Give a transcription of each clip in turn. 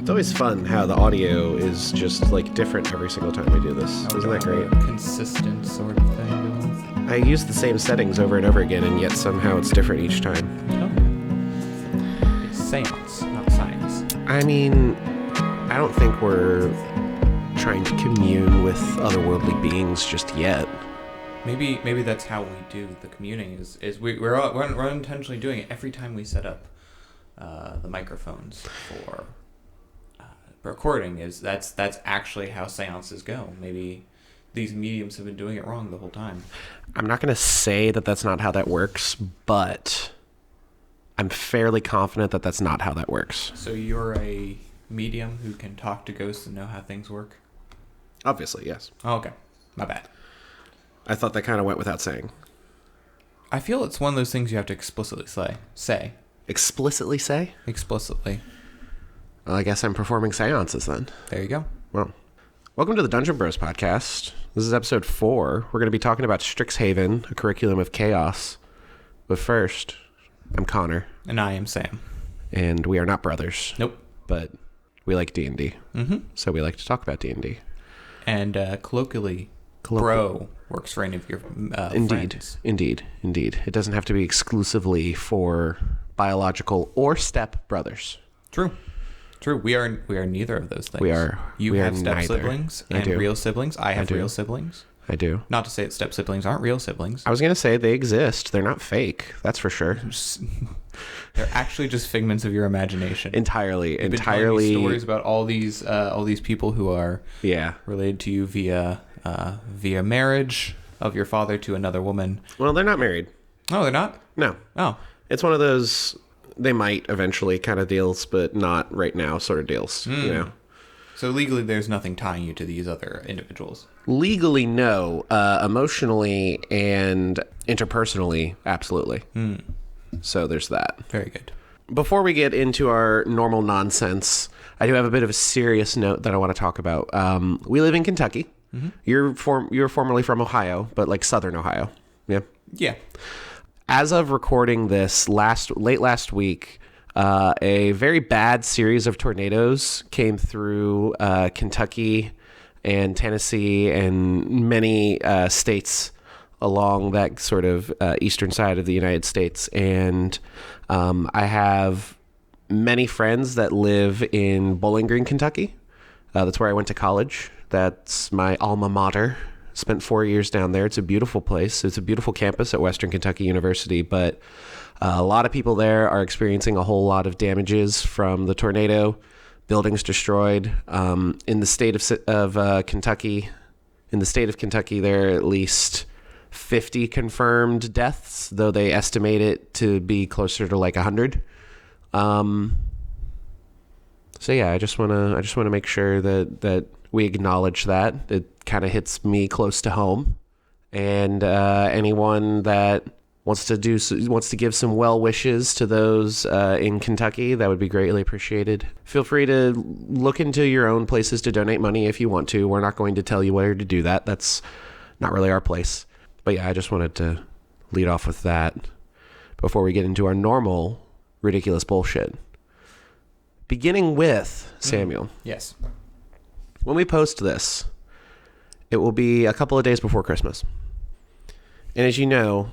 It's always fun how the audio is just like different every single time I do this. Isn't that great? Consistent sort of thing going. I use the same settings over and over again, and yet somehow it's different each time. Oh. It's seance, not science. I mean, I don't think we're trying to commune with otherworldly beings just yet. Maybe that's how we do the communing. Is we're unintentionally doing it every time we set up the microphones for recording. That's actually how seances go. Maybe these mediums have been doing it wrong the whole time. I'm not going to say that that's not how that works, but I'm fairly confident that that's not how that works. So you're a medium who can talk to ghosts and know how things work? Obviously, yes. Oh, okay. My bad. I thought that kind of went without saying. I feel it's one of those things you have to explicitly say. Explicitly say? Explicitly. Well, I guess I'm performing seances then. There you go. Well, welcome to the Dungeon Bros podcast. This is episode 4. We're going to be talking about Strixhaven, a curriculum of chaos. But first, I'm Connor. And I am Sam. And we are not brothers. Nope. But we like D&D. Mm-hmm. So we like to talk about D&D. And colloquially, bro works for any of your friends. Indeed. It doesn't have to be exclusively for biological or step brothers. True. We are neither of those things. You we have are step neither. siblings and real siblings. I have real siblings. I do. Not to say that step siblings aren't real siblings. I was going to say they exist. They're not fake. That's for sure. They're actually just figments of your imagination. Entirely. You've been telling me stories about all these people who are related to you via marriage of your father to another woman. Well, they're not married. Oh, they're not? No. Oh. It's one of those they might eventually kind of deals, but not right now sort of deals, you know. So legally there's nothing tying you to these other individuals? Legally, no. Emotionally and interpersonally, absolutely. So there's that. Very good. Before we get into our normal nonsense, I do have a bit of a serious note that I want to talk about. We live in Kentucky. Mm-hmm. You're formerly from Ohio, but like Southern Ohio. Yeah? Yeah. As of recording this late last week, a very bad series of tornadoes came through Kentucky and Tennessee and many states along that sort of eastern side of the United States. And I have many friends that live in Bowling Green, Kentucky. That's where I went to college. That's my alma mater. Spent 4 years down there. It's a beautiful place. It's a beautiful campus at Western Kentucky University, but a lot of people there are experiencing a whole lot of damages from the tornado. Buildings destroyed. In the state of Kentucky, there are at least 50 confirmed deaths, though they estimate it to be closer to like 100. So yeah, I just want to make sure that we acknowledge that. It kind of hits me close to home, and anyone that wants to give some well wishes to those in Kentucky, that would be greatly appreciated. Feel free to look into your own places to donate money if you want to. We're not going to tell you where to do that. That's not really our place. But yeah, I just wanted to lead off with that before we get into our normal ridiculous bullshit. Beginning with Samuel. Yes. When we post this, it will be a couple of days before Christmas. And as you know,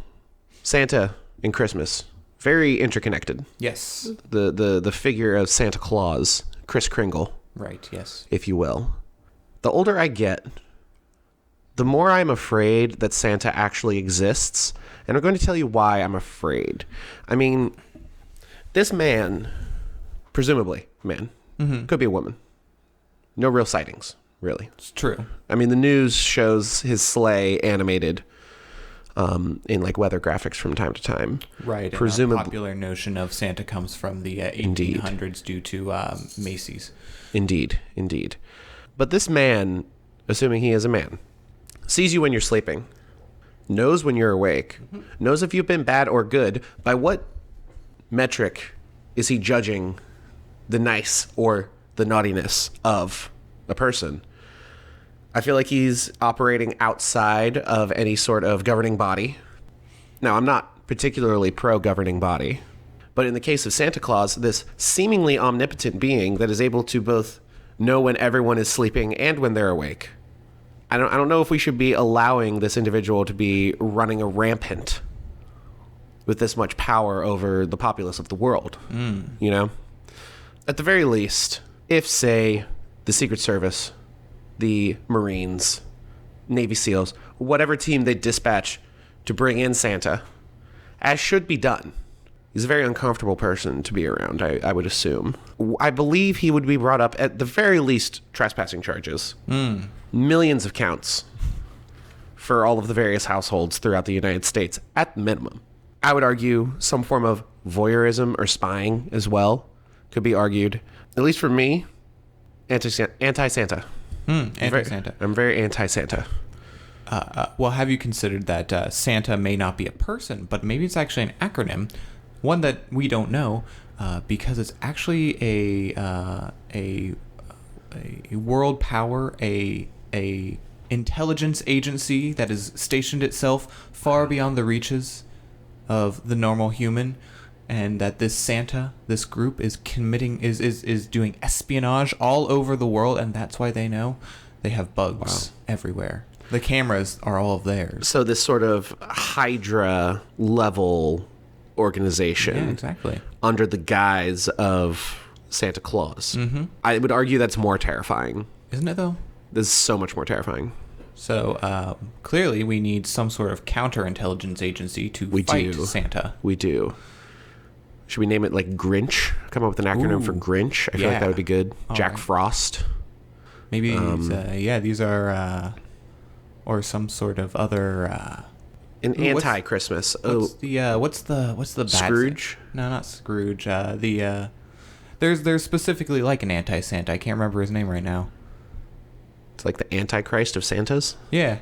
Santa and Christmas, very interconnected. Yes. The figure of Santa Claus, Kris Kringle. Right, yes. If you will. The older I get, the more I'm afraid that Santa actually exists. And I'm going to tell you why I'm afraid. I mean, this man, presumably man, could be a woman. No real sightings, really. It's true. I mean, the news shows his sleigh animated in like weather graphics from time to time. Right. Presumably, and a popular notion of Santa comes from the 1800s due to Macy's. Indeed. But this man, assuming he is a man, sees you when you're sleeping, knows when you're awake, knows if you've been bad or good. By what metric is he judging the nice or the naughtiness of a person? I feel like he's operating outside of any sort of governing body. Now, I'm not particularly pro-governing body, But in the case of Santa Claus, this seemingly omnipotent being that is able to both know when everyone is sleeping and when they're awake. I don't know if we should be allowing this individual to be running a rampant with this much power over the populace of the world. You know? At the very least, if, say, the Secret Service, the Marines, Navy SEALs, whatever team they dispatch to bring in Santa, as should be done. He's a very uncomfortable person to be around, I would assume. I believe he would be brought up at the very least trespassing charges. Millions of counts for all of the various households throughout the United States, at minimum. I would argue some form of voyeurism or spying as well could be argued. At least for me, anti-Santa. Anti-Santa. I'm very anti-Santa. Well, have you considered that Santa may not be a person, but maybe it's actually an acronym, one that we don't know, because it's actually a world power, a intelligence agency that has stationed itself far beyond the reaches of the normal human, and that this Santa, this group, is doing espionage all over the world, and that's why they know. They have bugs everywhere. The cameras are all of theirs. So this sort of Hydra level organization, Yeah, exactly. under the guise of Santa Claus. I would argue that's more terrifying. Isn't it, though? This is so much more terrifying. So clearly we need some sort of counterintelligence agency to fight Santa. We do. Should we name it like Grinch? Come up with an acronym for Grinch? I feel like that would be good. Jack Frost. Maybe these are or some sort of other an anti-Christmas. What's the bad Scrooge? No, not Scrooge. There's specifically like an anti-Santa. I can't remember his name right now. It's like the Antichrist of Santas. Yeah.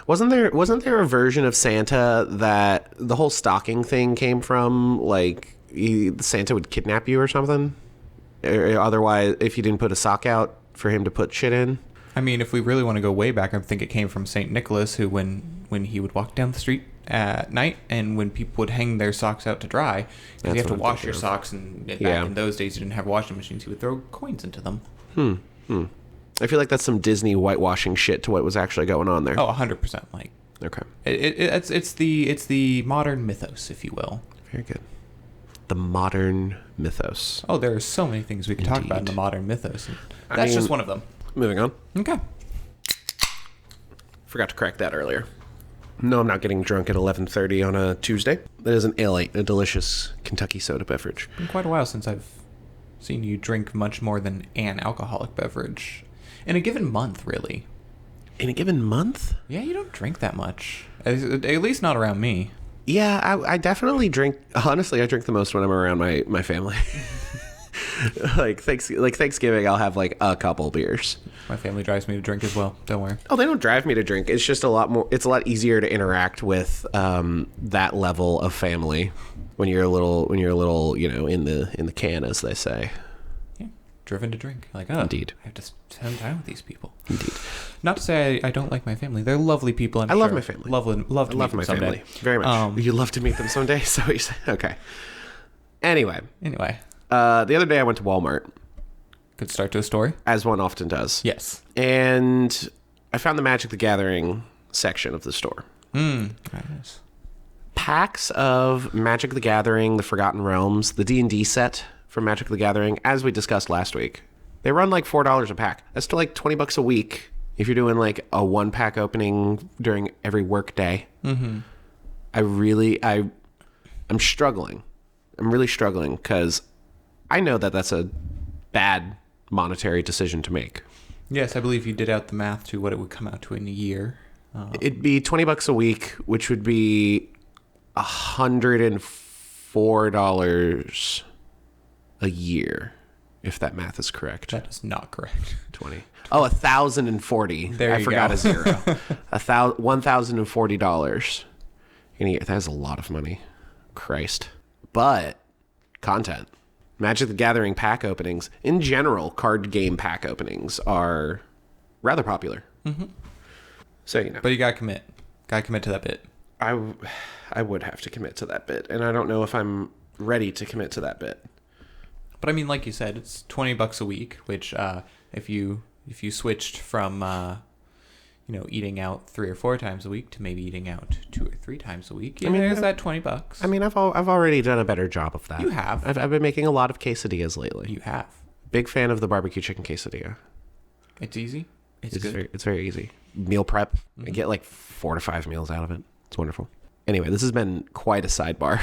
Wasn't there a version of Santa that the whole stalking thing came from? Like Santa would kidnap you or something? Or otherwise, if you didn't put a sock out for him to put shit in. I mean, if we really want to go way back, I think it came from Saint Nicholas, who when he would walk down the street at night, and when people would hang their socks out to dry, because you have to wash your socks, and back in those days you didn't have washing machines, he would throw coins into them. I feel like that's some Disney whitewashing shit to what was actually going on there. Oh, 100%. Like, okay, it's the modern mythos, if you will. Very good. The modern mythos. Oh, there are so many things we could talk about in the modern mythos. And that's just one of them. Moving on. Okay. Forgot to crack that earlier. No, I'm not getting drunk at 11:30 on a Tuesday. That is an ale 8, a delicious Kentucky soda beverage. It's been quite a while since I've seen you drink much more than an alcoholic beverage. In a given month, really. In a given month? Yeah, you don't drink that much. At least not around me. Yeah, I definitely drink. Honestly, I drink the most when I'm around my family. like Thanksgiving, I'll have like a couple beers. My family drives me to drink as well. Don't worry. Oh, they don't drive me to drink. It's just a lot more. It's a lot easier to interact with that level of family when you're a little, in the can, as they say. Yeah, driven to drink. Like, oh, indeed. I have to spend time with these people. Indeed. Not to say I don't like my family. They're lovely people. I love my family. Love to meet them someday. Family very much. You'd love to meet them someday. So you say, okay. Anyway. The other day I went to Walmart. Good start to a story. As one often does. Yes. And I found the Magic the Gathering section of the store. Nice. Packs of Magic the Gathering, the Forgotten Realms, the D&D set from Magic the Gathering, as we discussed last week. They run like $4 a pack. That's still like $20 a week if you're doing like a 1-pack opening during every work day. I'm struggling. I'm really struggling because I know that that's a bad monetary decision to make. Yes, I believe you did out the math to what it would come out to in a year. It'd be $20 a week, which would be $104 a year, if that math is correct. That is not correct. 20. Oh, $1,040. There you I forgot go. a zero. $1,040 in a year. That is a lot of money. Christ. But content. Magic the Gathering pack openings, in general, card game pack openings are rather popular. So, But you gotta commit. Gotta commit to that bit. I would have to commit to that bit, and I don't know if I'm ready to commit to that bit. But I mean, like you said, it's $20 a week, which if you switched from eating out 3 or 4 times a week to maybe eating out 2 or 3 times a week, there's that $20. I mean, I've already done a better job of that. You have. I've been making a lot of quesadillas lately. You have. Big fan of the barbecue chicken quesadilla. It's easy. It's good. It's very easy. Meal prep. I get like 4 to 5 meals out of it. It's wonderful. Anyway, this has been quite a sidebar.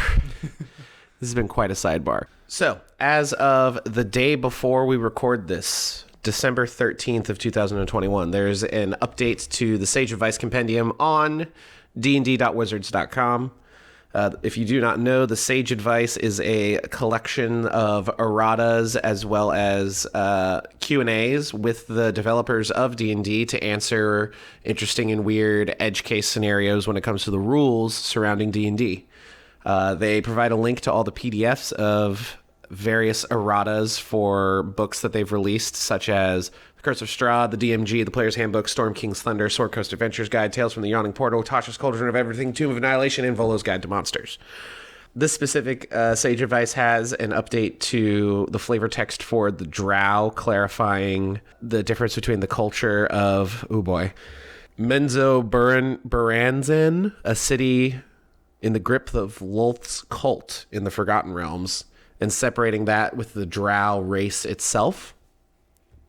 This has been quite a sidebar. So, as of the day before we record this, December 13th of 2021, there's an update to the Sage Advice Compendium on dnd.wizards.com. If you do not know, the Sage Advice is a collection of erratas as well as Q&As with the developers of D&D to answer interesting and weird edge case scenarios when it comes to the rules surrounding D&D. They provide a link to all the PDFs of various erratas for books that they've released, such as The Curse of Strahd, the DMG, The Player's Handbook, Storm King's Thunder, Sword Coast Adventures Guide, Tales from the Yawning Portal, Tasha's Cauldron of Everything, Tomb of Annihilation, and Volo's Guide to Monsters. This specific Sage Advice has an update to the flavor text for the Drow, clarifying the difference between the culture of, Menzoberranzan, a city in the grip of Lolth's cult in the Forgotten Realms, and separating that with the Drow race itself.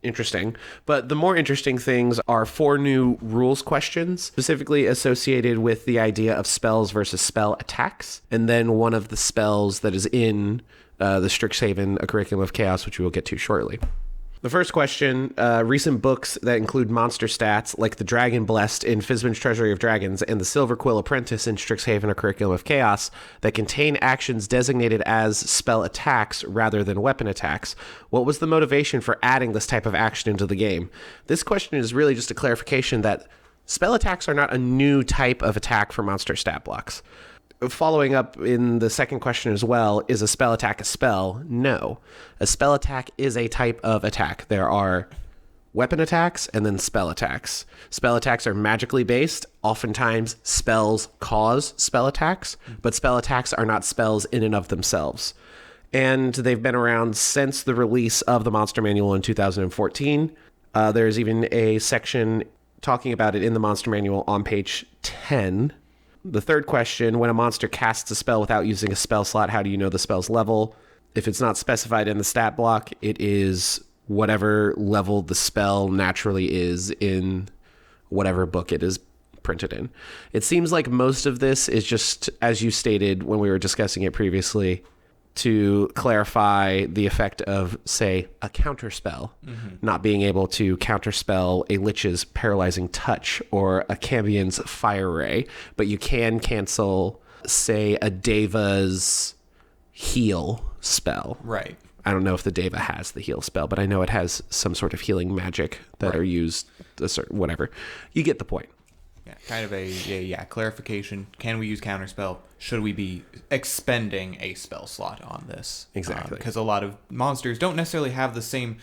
Interesting. But the more interesting things are 4 new rules questions, specifically associated with the idea of spells versus spell attacks, and then one of the spells that is in the Strixhaven, A Curriculum of Chaos, which we will get to shortly. The first question, recent books that include monster stats, like the Dragon Blessed in Fizban's Treasury of Dragons and the Silver Quill Apprentice in Strixhaven, A Curriculum of Chaos, that contain actions designated as spell attacks rather than weapon attacks. What was the motivation for adding this type of action into the game? This question is really just a clarification that spell attacks are not a new type of attack for monster stat blocks. Following up in the second question as well, is a spell attack a spell? No. A spell attack is a type of attack. There are weapon attacks and then spell attacks. Spell attacks are magically based. Oftentimes, spells cause spell attacks, but spell attacks are not spells in and of themselves. And they've been around since the release of the Monster Manual in 2014. There's even a section talking about it in the Monster Manual on page 10. The third question, when a monster casts a spell without using a spell slot, how do you know the spell's level? If it's not specified in the stat block, it is whatever level the spell naturally is in whatever book it is printed in. It seems like most of this is just, as you stated when we were discussing it previously, to clarify the effect of, say, a counterspell, not being able to counterspell a Lich's Paralyzing Touch or a Cambion's Fire Ray, but you can cancel, say, a Deva's Heal spell. Right. I don't know if the Deva has the heal spell, but I know it has some sort of healing magic that are used, whatever. You get the point. Yeah, kind of a clarification. Can we use counterspell? Should we be expending a spell slot on this? Exactly. Because a lot of monsters don't necessarily have the same...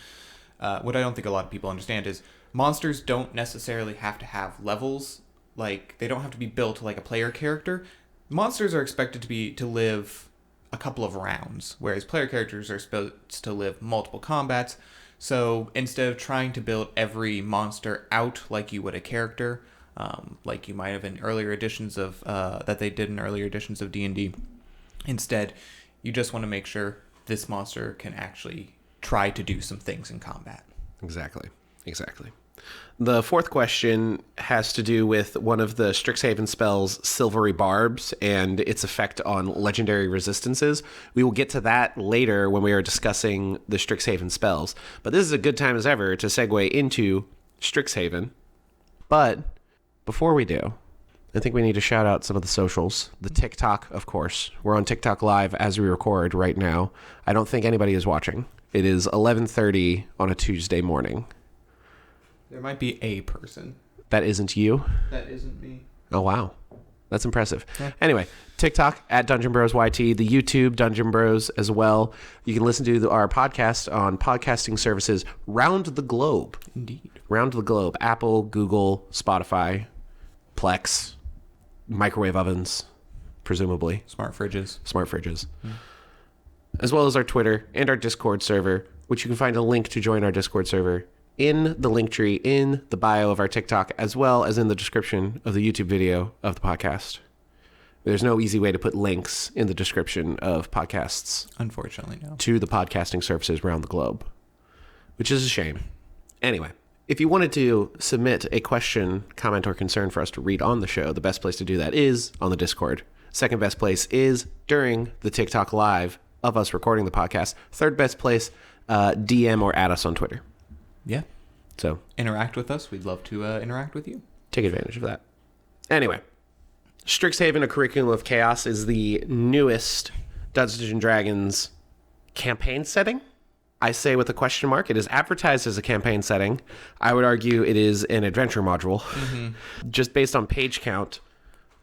what I don't think a lot of people understand is monsters don't necessarily have to have levels. Like, they don't have to be built like a player character. Monsters are expected to live a couple of rounds, whereas player characters are supposed to live multiple combats. So instead of trying to build every monster out like you would a character... like you might have in earlier editions of that they did in earlier editions of D&D. Instead, you just want to make sure this monster can actually try to do some things in combat. Exactly. The fourth question has to do with one of the Strixhaven spells, Silvery Barbs, and its effect on legendary resistances. We will get to that later when we are discussing the Strixhaven spells. But this is a good time as ever to segue into Strixhaven. But before we do, I think we need to shout out some of the socials. The TikTok, of course. We're on TikTok Live as we record right now. I don't think anybody is watching. It is 11:30 on a Tuesday morning. There might be a person. That isn't you? That isn't me. Oh, wow. That's impressive. Yeah. Anyway, TikTok at Dungeon Bros YT, the YouTube Dungeon Bros as well. You can listen to our podcast on podcasting services round the globe. Indeed. Round the globe. Apple, Google, Spotify, Plex, microwave ovens, presumably. Smart fridges. As well as our Twitter and our Discord server, which you can find a link to join our Discord server in the link tree in the bio of our TikTok, as well as in the description of the YouTube video of the podcast. There's no easy way to put links in the description of podcasts. Unfortunately, no. To the podcasting services around the globe, which is a shame. Anyway, if you wanted to submit a question, comment, or concern for us to read on the show, the best place to do that is on the Discord. Second best place is during the TikTok live of us recording the podcast. Third best place, DM or add us on Twitter. Yeah. So interact with us. We'd love to interact with you. Take advantage of that. Anyway, Strixhaven, A Curriculum of Chaos is the newest Dungeons & Dragons campaign setting. I say with a question mark. It is advertised as a campaign setting. I would argue it is an adventure module. Mm-hmm. Just based on page count,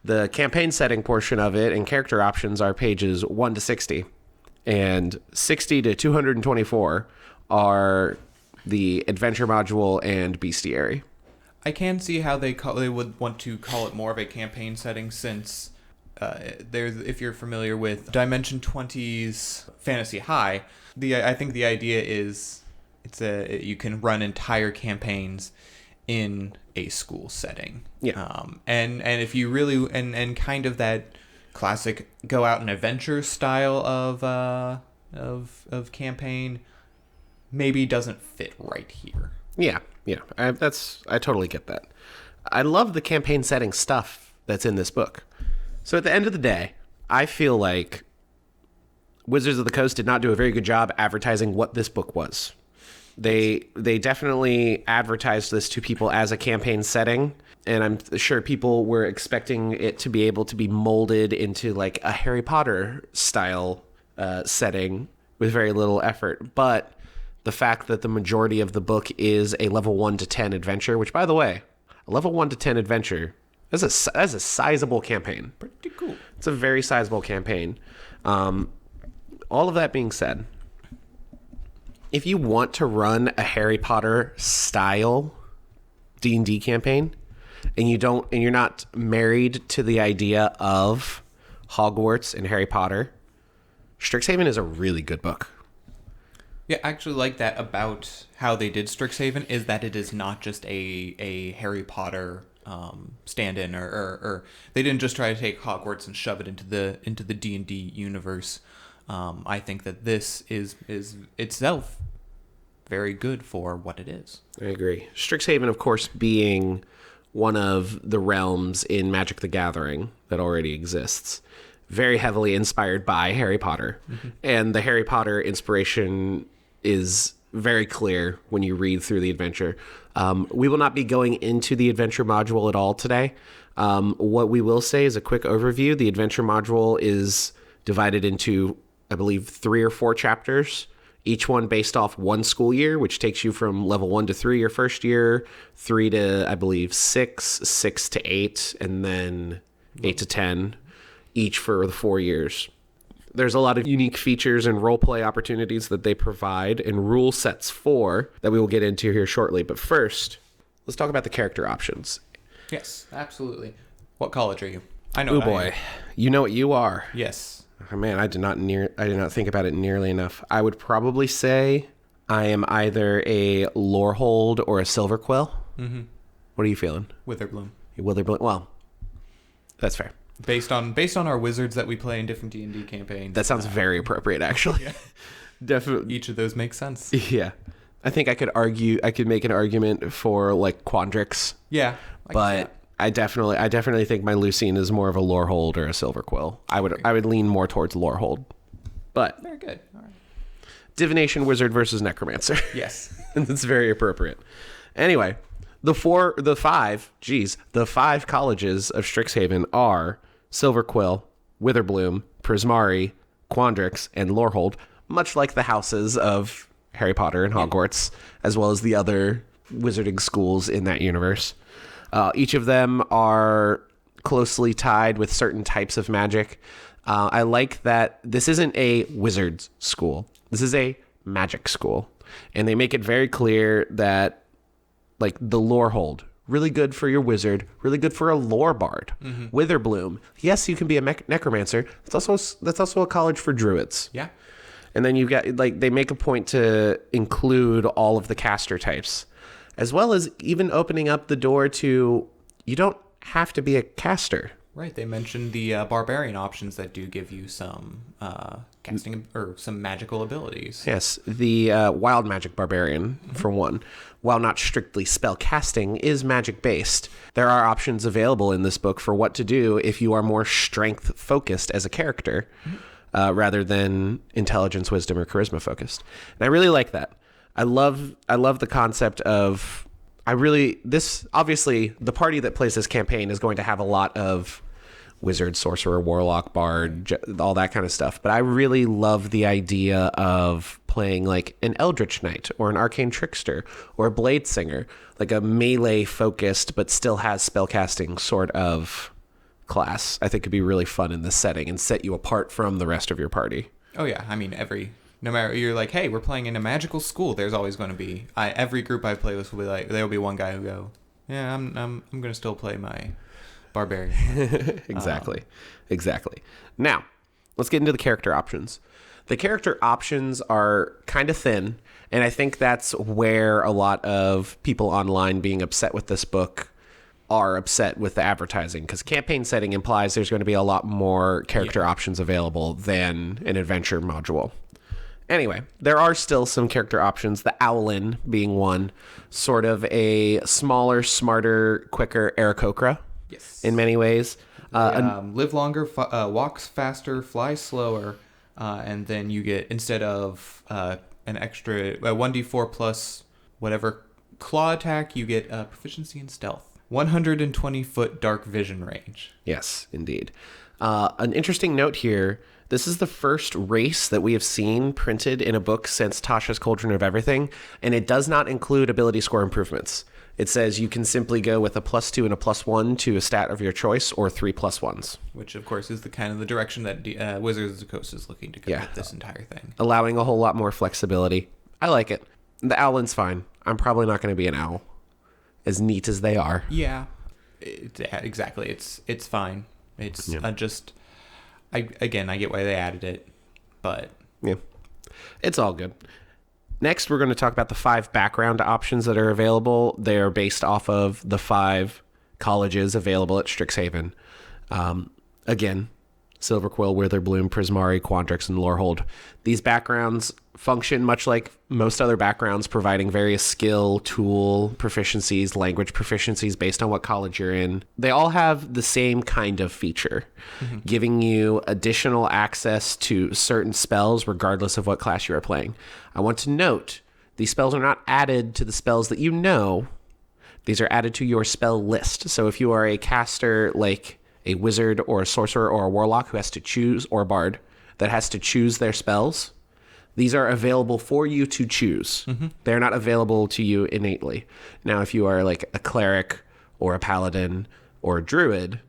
the campaign setting portion of it and character options are pages 1 to 60. And 60 to 224 are the adventure module and Beastiary. I can see how they would want to call it more of a campaign setting, since if you're familiar with Dimension 20's Fantasy High, I think the idea is you can run entire campaigns in a school setting. Yeah. And if you really and kind of that classic go out and adventure style of campaign maybe doesn't fit right here. Yeah. I totally get that. I love the campaign setting stuff that's in this book. So at the end of the day, I feel like Wizards of the Coast did not do a very good job advertising what this book was. They definitely advertised this to people as a campaign setting, and I'm sure people were expecting it to be able to be molded into like a Harry Potter style setting with very little effort. But the fact that the majority of the book is a level 1 to 10 adventure, which, by the way, a level 1 to 10 adventure, that's a sizable campaign. Pretty cool. It's a very sizable campaign. All of that being said, if you want to run a Harry Potter style D&D campaign, and you're not married to the idea of Hogwarts and Harry Potter, Strixhaven is a really good book. Yeah, I actually like that about how they did Strixhaven, is that it is not just a Harry Potter stand-in, or they didn't just try to take Hogwarts and shove it into the D&D universe. I think that this is itself very good for what it is. I agree. Strixhaven, of course, being one of the realms in Magic the Gathering that already exists, very heavily inspired by Harry Potter. Mm-hmm. And the Harry Potter inspiration is very clear when you read through the adventure. We will not be going into the adventure module at all today. What we will say is a quick overview. The adventure module is divided into, I believe, 3 or 4 chapters, each one based off one school year, which takes you from level 1 to 3 your first year, 3 to, I believe, 6, 6 to 8, and then 8 to 10, each for the 4 years. There's a lot of unique features and roleplay opportunities that they provide and rule sets for that we will get into here shortly. But first, let's talk about the character options. Yes, absolutely. What college are you? I know. Oh boy, you know what you are. Yes. Oh, man, I did not think about it nearly enough. I would probably say I am either a Lorehold or a Silverquill. Mm-hmm. What are you feeling? Witherbloom. Witherbloom. Well, that's fair. Based on our wizards that we play in different D&D campaigns. That sounds very appropriate, actually. Yeah. Definitely. Each of those makes sense. Yeah. I think I could make an argument for like Quandrix. Yeah. But I definitely think my Lucine is more of a Lorehold or a Silverquill. I would lean more towards Lorehold. But very good. All right. Divination Wizard versus Necromancer. Yes. And that's very appropriate. Anyway, the 5 colleges of Strixhaven are Silverquill, Witherbloom, Prismari, Quandrix, and Lorehold, much like the houses of Harry Potter and Hogwarts, as well as the other wizarding schools in that universe. Each of them are closely tied with certain types of magic. I like that this isn't a wizard's school. This is a magic school. And they make it very clear that like the Lorehold really good for your wizard, really good for a lore bard. Witherbloom. Yes, you can be a necromancer. That's also a college for druids. Yeah. And then you've got, like, they make a point to include all of the caster types, as well as even opening up the door to, you don't have to be a caster. Right. They mentioned the barbarian options that do give you some casting or some magical abilities. Yes, the wild magic barbarian, for one, while not strictly spell casting, is magic based. There are options available in this book for what to do if you are more strength focused as a character. Rather than intelligence, wisdom, or charisma focused. And I really like that. I love the concept of, obviously the party that plays this campaign is going to have a lot of wizard, sorcerer, warlock, bard, all that kind of stuff. But I really love the idea of playing like an eldritch knight or an arcane trickster or a blade singer, like a melee focused but still has spellcasting sort of class. I think could be really fun in this setting and set you apart from the rest of your party. Oh yeah, I mean no matter, you're like, hey, we're playing in a magical school. There's always going to be every group I play with will be like, there'll be one guy who go, yeah, I'm gonna still play my barbarian. Exactly. Now, let's get into the character options. The character options are kind of thin, and I think that's where a lot of people online being upset with this book are upset with the advertising, because campaign setting implies there's going to be a lot more character options available than an adventure module. Anyway, there are still some character options, the Owlin being one, sort of a smaller, smarter, quicker Aarakocra. Yes. In many ways. Live longer, walks faster, flies slower, and then you get, instead of an extra 1d4 plus whatever claw attack, you get proficiency in stealth. 120-foot dark vision range. Yes, indeed. An interesting note here, this is the first race that we have seen printed in a book since Tasha's Cauldron of Everything, and it does not include ability score improvements. It says you can simply go with a +2 and a +1 to a stat of your choice, or 3 +1s. Which, of course, is the kind of the direction that Wizards of the Coast is looking to go with this entire thing. Allowing a whole lot more flexibility. I like it. The Owlin's fine. I'm probably not going to be an owl, as neat as they are. Yeah, exactly. It's fine. It's just, I get why they added it, but yeah, it's all good. Next, we're going to talk about the 5 background options that are available. They are based off of the 5 colleges available at Strixhaven. Again, Silverquill, Witherbloom, Prismari, Quandrix, and Lorehold. These backgrounds function much like most other backgrounds, providing various skill, tool proficiencies, language proficiencies based on what college you're in. They all have the same kind of feature, giving you additional access to certain spells regardless of what class you are playing. I want to note, these spells are not added to the spells that you know. These are added to your spell list. So if you are a caster like a wizard or a sorcerer or a warlock who has to choose, or a bard that has to choose their spells, these are available for you to choose. They're not available to you innately. Now, if you are like a cleric or a paladin or a druid,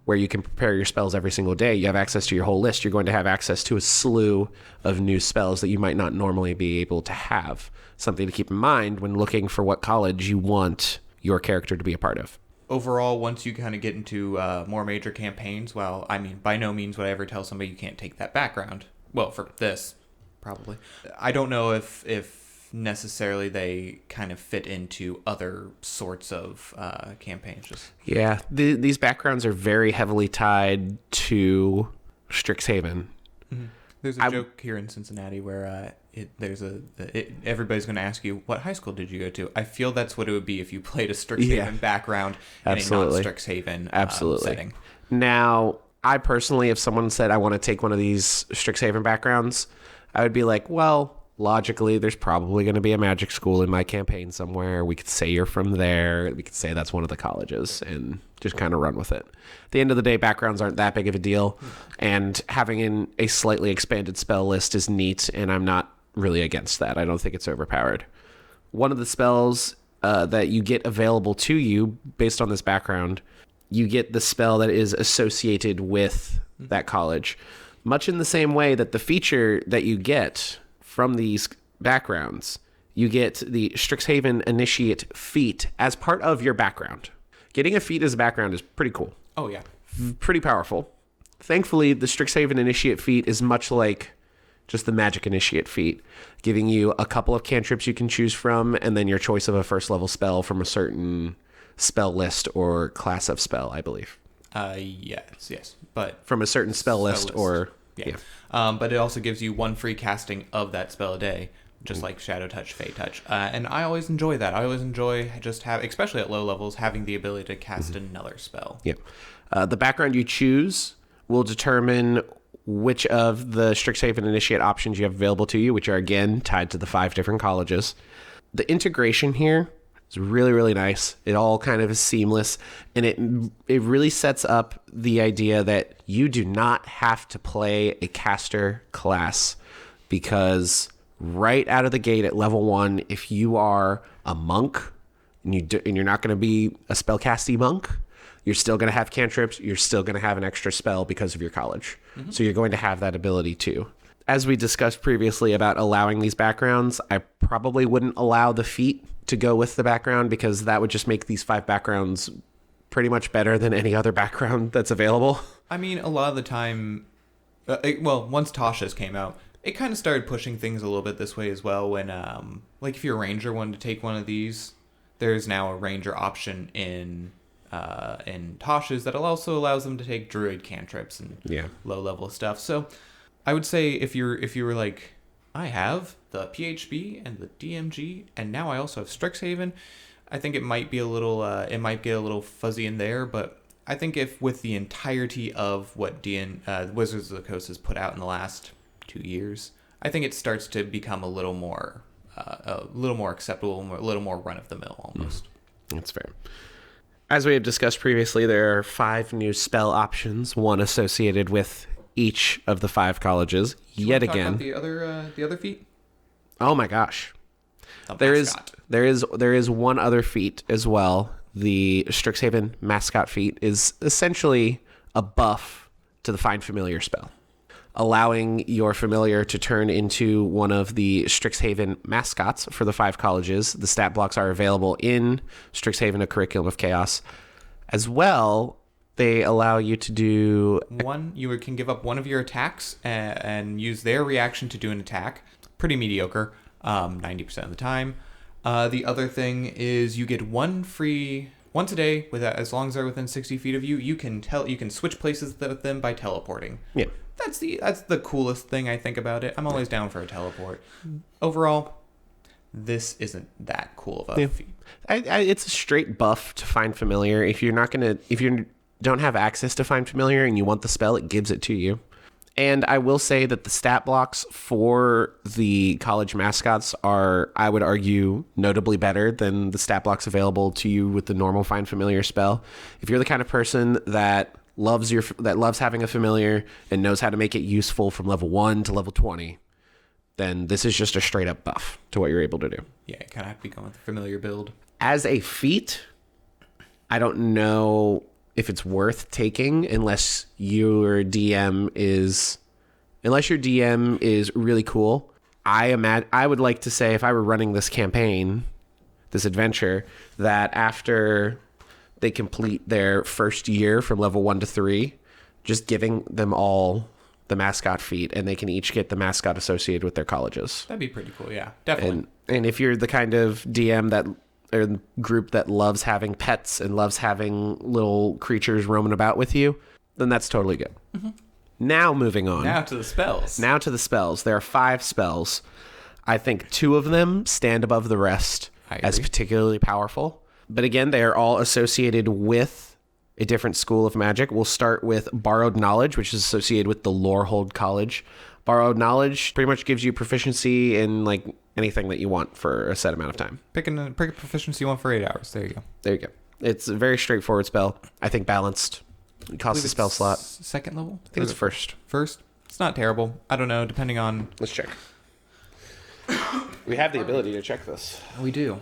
where you can prepare your spells every single day, you have access to your whole list, you're going to have access to a slew of new spells that you might not normally be able to have. Something to keep in mind when looking for what college you want your character to be a part of. Overall, once you kind of get into more major campaigns, well, I mean, by no means would I ever tell somebody you can't take that background. Well, for this, probably. I don't know if necessarily they kind of fit into other sorts of campaigns. Yeah, these backgrounds are very heavily tied to Strixhaven. There's a joke here in Cincinnati where everybody's going to ask you, what high school did you go to? I feel that's what it would be if you played a Strixhaven background in a non-Strixhaven setting. Now, I personally, if someone said I want to take one of these Strixhaven backgrounds, I would be like, well, logically, there's probably going to be a magic school in my campaign somewhere. We could say you're from there. We could say that's one of the colleges and just kind of run with it. At the end of the day, backgrounds aren't that big of a deal. And having a slightly expanded spell list is neat, and I'm not really against that. I don't think it's overpowered. One of the spells that you get available to you based on this background, you get the spell that is associated with that college. Much in the same way that the feature that you get from these backgrounds you get the Strixhaven Initiate feat as part of your background. Getting a feat as a background is pretty cool. Oh, yeah. Pretty powerful. Thankfully, the Strixhaven Initiate feat is much like just the Magic Initiate feat, giving you a couple of cantrips you can choose from, and then your choice of a first level spell from a certain spell list or class of spell, I believe. Yes. But from a certain spell list or... Yeah. But it also gives you one free casting of that spell a day, just like Shadow Touch, Fate Touch. And I always enjoy that. I always enjoy especially at low levels, having the ability to cast another spell. Yeah. The background you choose will determine which of the Strixhaven Initiate options you have available to you, which are, again, tied to the 5 different colleges. The integration here is really, really nice. It all kind of is seamless, and it really sets up the idea that you do not have to play a caster class, because right out of the gate at level 1, if you are a monk and you're not going to be a spellcasty monk, you're still going to have cantrips. You're still going to have an extra spell because of your college. Mm-hmm. So you're going to have that ability too. As we discussed previously about allowing these backgrounds, I probably wouldn't allow the feat to go with the background, because that would just make these 5 backgrounds pretty much better than any other background that's available. I mean, a lot of the time, once Tasha's came out, it kind of started pushing things a little bit this way as well. When, if your ranger wanted to take one of these, there's now a ranger option in Tasha's that also allows them to take druid cantrips and low level stuff. So I would say if you were like, I have the PHB and the DMG, and now I also have Strixhaven, I think it might be a little it might get a little fuzzy in there. But I think if with the entirety of what Wizards of the Coast has put out in the last 2 years, I think it starts to become a little more acceptable, a little more run of the mill almost. That's fair. As we have discussed previously, there are 5 new spell options, one associated with each of the 5 colleges. Yet again, the other feat. Oh my gosh, there is one other feat as well. The Strixhaven mascot feat is essentially a buff to the Find Familiar spell, allowing your familiar to turn into one of the Strixhaven mascots for the 5 colleges. The stat blocks are available in Strixhaven, a Curriculum of Chaos. As well, they allow you to do... You can give up one of your attacks and use their reaction to do an attack. Pretty mediocre, 90% of the time. The other thing is you get one free... Once a day, as long as they're within 60 feet of you, you can switch places with them by teleporting. Yeah. That's the coolest thing I think about it. I'm always down for a teleport. Overall, this isn't that cool of a feat. It's a straight buff to Find Familiar. If you don't have access to Find Familiar and you want the spell, it gives it to you. And I will say that the stat blocks for the college mascots are, I would argue, notably better than the stat blocks available to you with the normal Find Familiar spell. If you're the kind of person that loves having a familiar and knows how to make it useful from level 1 to level 20, then this is just a straight up buff to what you're able to do. Yeah, you kind of have to be going with the familiar build. As a feat, I don't know if it's worth taking unless your DM is really cool. I would like to say, if I were running this campaign, this adventure, that after they complete their first year from level 1 to 3, just giving them all the mascot feat, and they can each get the mascot associated with their colleges. That'd be pretty cool, yeah, definitely. And if you're the kind of DM or group that loves having pets and loves having little creatures roaming about with you, then that's totally good. Mm-hmm. Now moving on. Now to the spells. There are 5 spells. I think 2 of them stand above the rest as particularly powerful. But again, they are all associated with a different school of magic. We'll start with Borrowed Knowledge, which is associated with the Lorehold College. Borrowed Knowledge pretty much gives you proficiency in anything that you want for a set amount of time. Pick a proficiency you want for 8 hours. There you go. It's a very straightforward spell. I think balanced. It costs a spell slot. Second level? I think it's first. First? It's not terrible. I don't know, depending on... Let's check. We have the ability to check this. We do.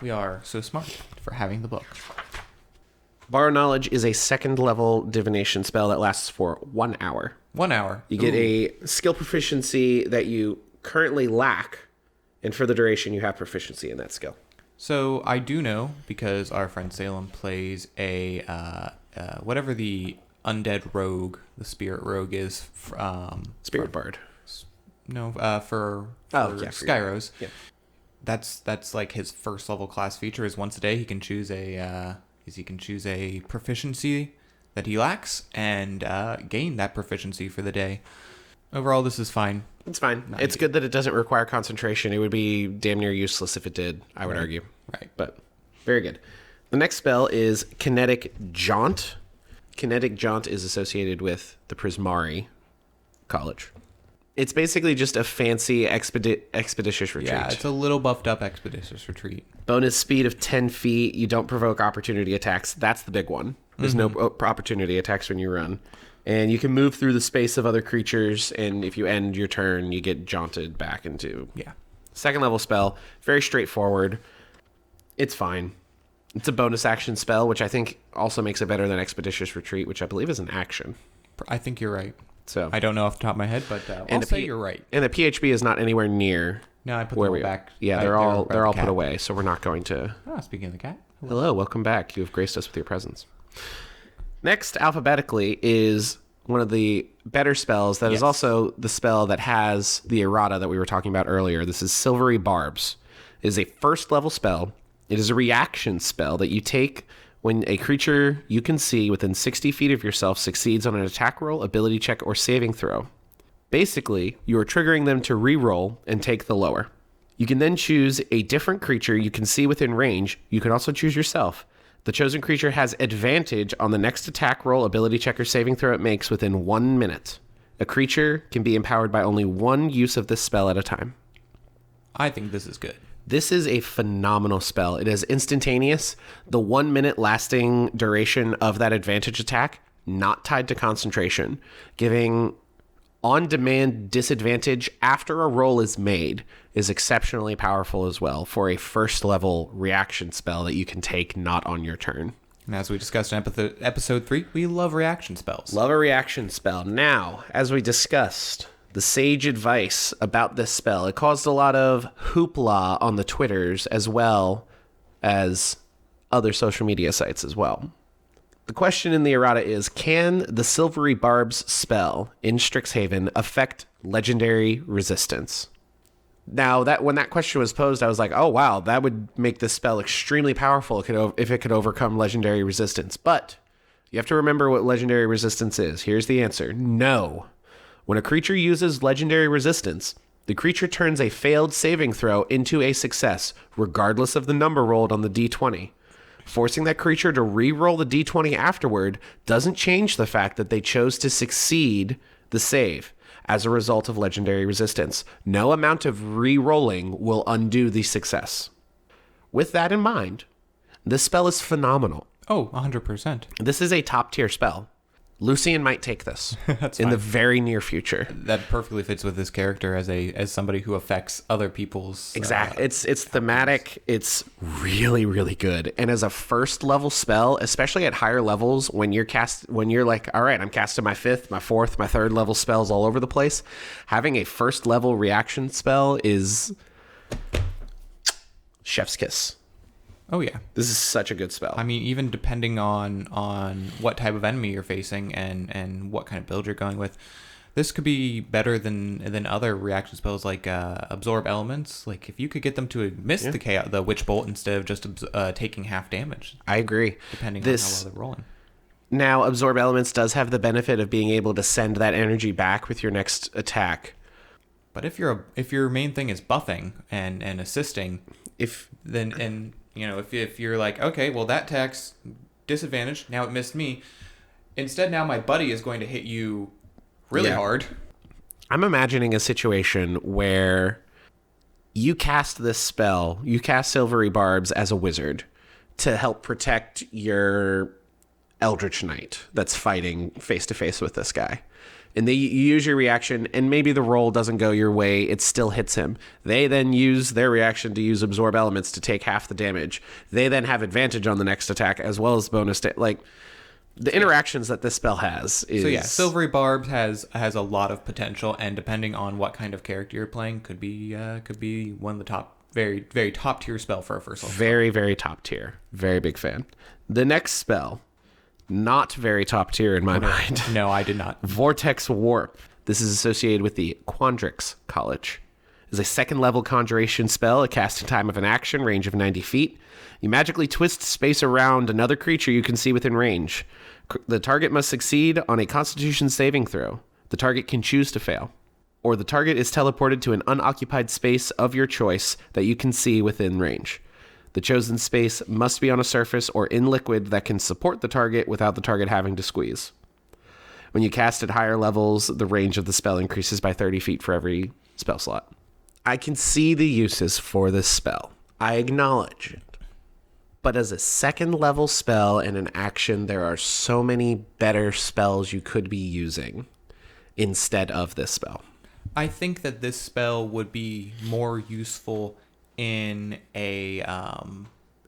We are so smart for having the book. Borrow Knowledge is a 2nd level divination spell that lasts for 1 hour. 1 hour. You get a skill proficiency that you currently lack And for the duration, you have proficiency in that skill. So I do know, because our friend Salem plays a whatever the undead rogue, the spirit rogue is. Spirit Bard. No, for Skyros. Yeah. That's like his first level class feature is once a day he can choose a proficiency that he lacks and gain that proficiency for the day. Overall, this is fine. It's fine. It's good that it doesn't require concentration. It would be damn near useless if it did, I would argue. Right. But very good. The next spell is Kinetic Jaunt. Kinetic Jaunt is associated with the Prismari College. It's basically just a fancy expeditious retreat. Yeah, it's a little buffed up expeditious retreat. Bonus speed of 10 feet. You don't provoke opportunity attacks. That's the big one. There's no opportunity attacks when you run. And you can move through the space of other creatures, and if you end your turn, you get jaunted back into... Yeah. Second level spell. Very straightforward. It's fine. It's a bonus action spell, which I think also makes it better than Expeditious Retreat, which I believe is an action. I think you're right. So I don't know off the top of my head, but I'll say you're right. And the PHB is not anywhere near... No, I put them back. Yeah, they're all put away, so we're not going to... Oh, speaking of the cat. Hello, welcome back. You have graced us with your presence. Next, alphabetically, is one of the better spells that is also the spell that has the errata that we were talking about earlier. This is Silvery Barbs. It is a first level spell. It is a reaction spell that you take when a creature you can see within 60 feet of yourself succeeds on an attack roll, ability check, or saving throw. Basically, you are triggering them to re-roll and take the lower. You can then choose a different creature you can see within range. You can also choose yourself. The chosen creature has advantage on the next attack roll, ability check, or saving throw it makes within 1 minute. A creature can be empowered by only one use of this spell at a time. I think this is good. This is a phenomenal spell. It is instantaneous. The 1 minute lasting duration of that advantage attack, not tied to concentration, giving on-demand disadvantage after a roll is made is exceptionally powerful as well for a first-level reaction spell that you can take not on your turn. And as we discussed in episode 3, we love reaction spells. Love a reaction spell. Now, as we discussed, the sage advice about this spell, it caused a lot of hoopla on the Twitters as well as other social media sites as well. The question in the errata is, can the Silvery Barbs spell in Strixhaven affect legendary resistance? Now, when that question was posed, I was like, oh, wow, that would make this spell extremely powerful if it could overcome legendary resistance. But you have to remember what legendary resistance is. Here's the answer. No. When a creature uses legendary resistance, the creature turns a failed saving throw into a success, regardless of the number rolled on the d20. Forcing that creature to re-roll the d20 afterward doesn't change the fact that they chose to succeed the save as a result of legendary resistance. No amount of re-rolling will undo the success. With that in mind, this spell is phenomenal. Oh, 100%. This is a top-tier spell. Lucian might take this in the very near future. That perfectly fits with this character as somebody who affects other people's... Exactly. It's thematic. It's really, really good. And as a first level spell, especially at higher levels, when you're like, all right, I'm casting my 5th, my 4th, my 3rd level spells all over the place, having a first level reaction spell is chef's kiss. Oh, yeah. This is such a good spell. I mean, even depending on what type of enemy you're facing and what kind of build you're going with, this could be better than other reaction spells like Absorb Elements. Like, if you could get them to miss the Witch Bolt instead of just taking half damage. I agree. Depending on how well they're rolling. Now, Absorb Elements does have the benefit of being able to send that energy back with your next attack. But if your main thing is buffing and assisting, if you're like, okay, well, that attack's disadvantage, now it missed me. Instead, now my buddy is going to hit you really hard. I'm imagining a situation where you cast this spell, you cast Silvery Barbs as a wizard to help protect your Eldritch Knight that's fighting face-to-face with this guy. And you use your reaction, and maybe the roll doesn't go your way. It still hits him. They then use their reaction to use Absorb Elements to take half the damage. They then have advantage on the next attack, as well as bonus. the interactions that this spell has is... So yeah, Silvery Barbs has a lot of potential, and depending on what kind of character you're playing, could be one of the top, very, very top tier spell for a first level. Very, very top tier. Very big fan. The next spell, not very top tier in my mind. No, I did not. Vortex Warp. This is associated with the Quandrix College. It's a second level conjuration spell, a casting time of an action, range of 90 feet. You magically twist space around another creature you can see within range. The target must succeed on a Constitution saving throw. The target can choose to fail. Or the target is teleported to an unoccupied space of your choice that you can see within range. The chosen space must be on a surface or in liquid that can support the target without the target having to squeeze. When you cast at higher levels, the range of the spell increases by 30 feet for every spell slot. I can see the uses for this spell. I acknowledge it. But as a second level spell and an action, there are so many better spells you could be using instead of this spell. I think that this spell would be more useful in a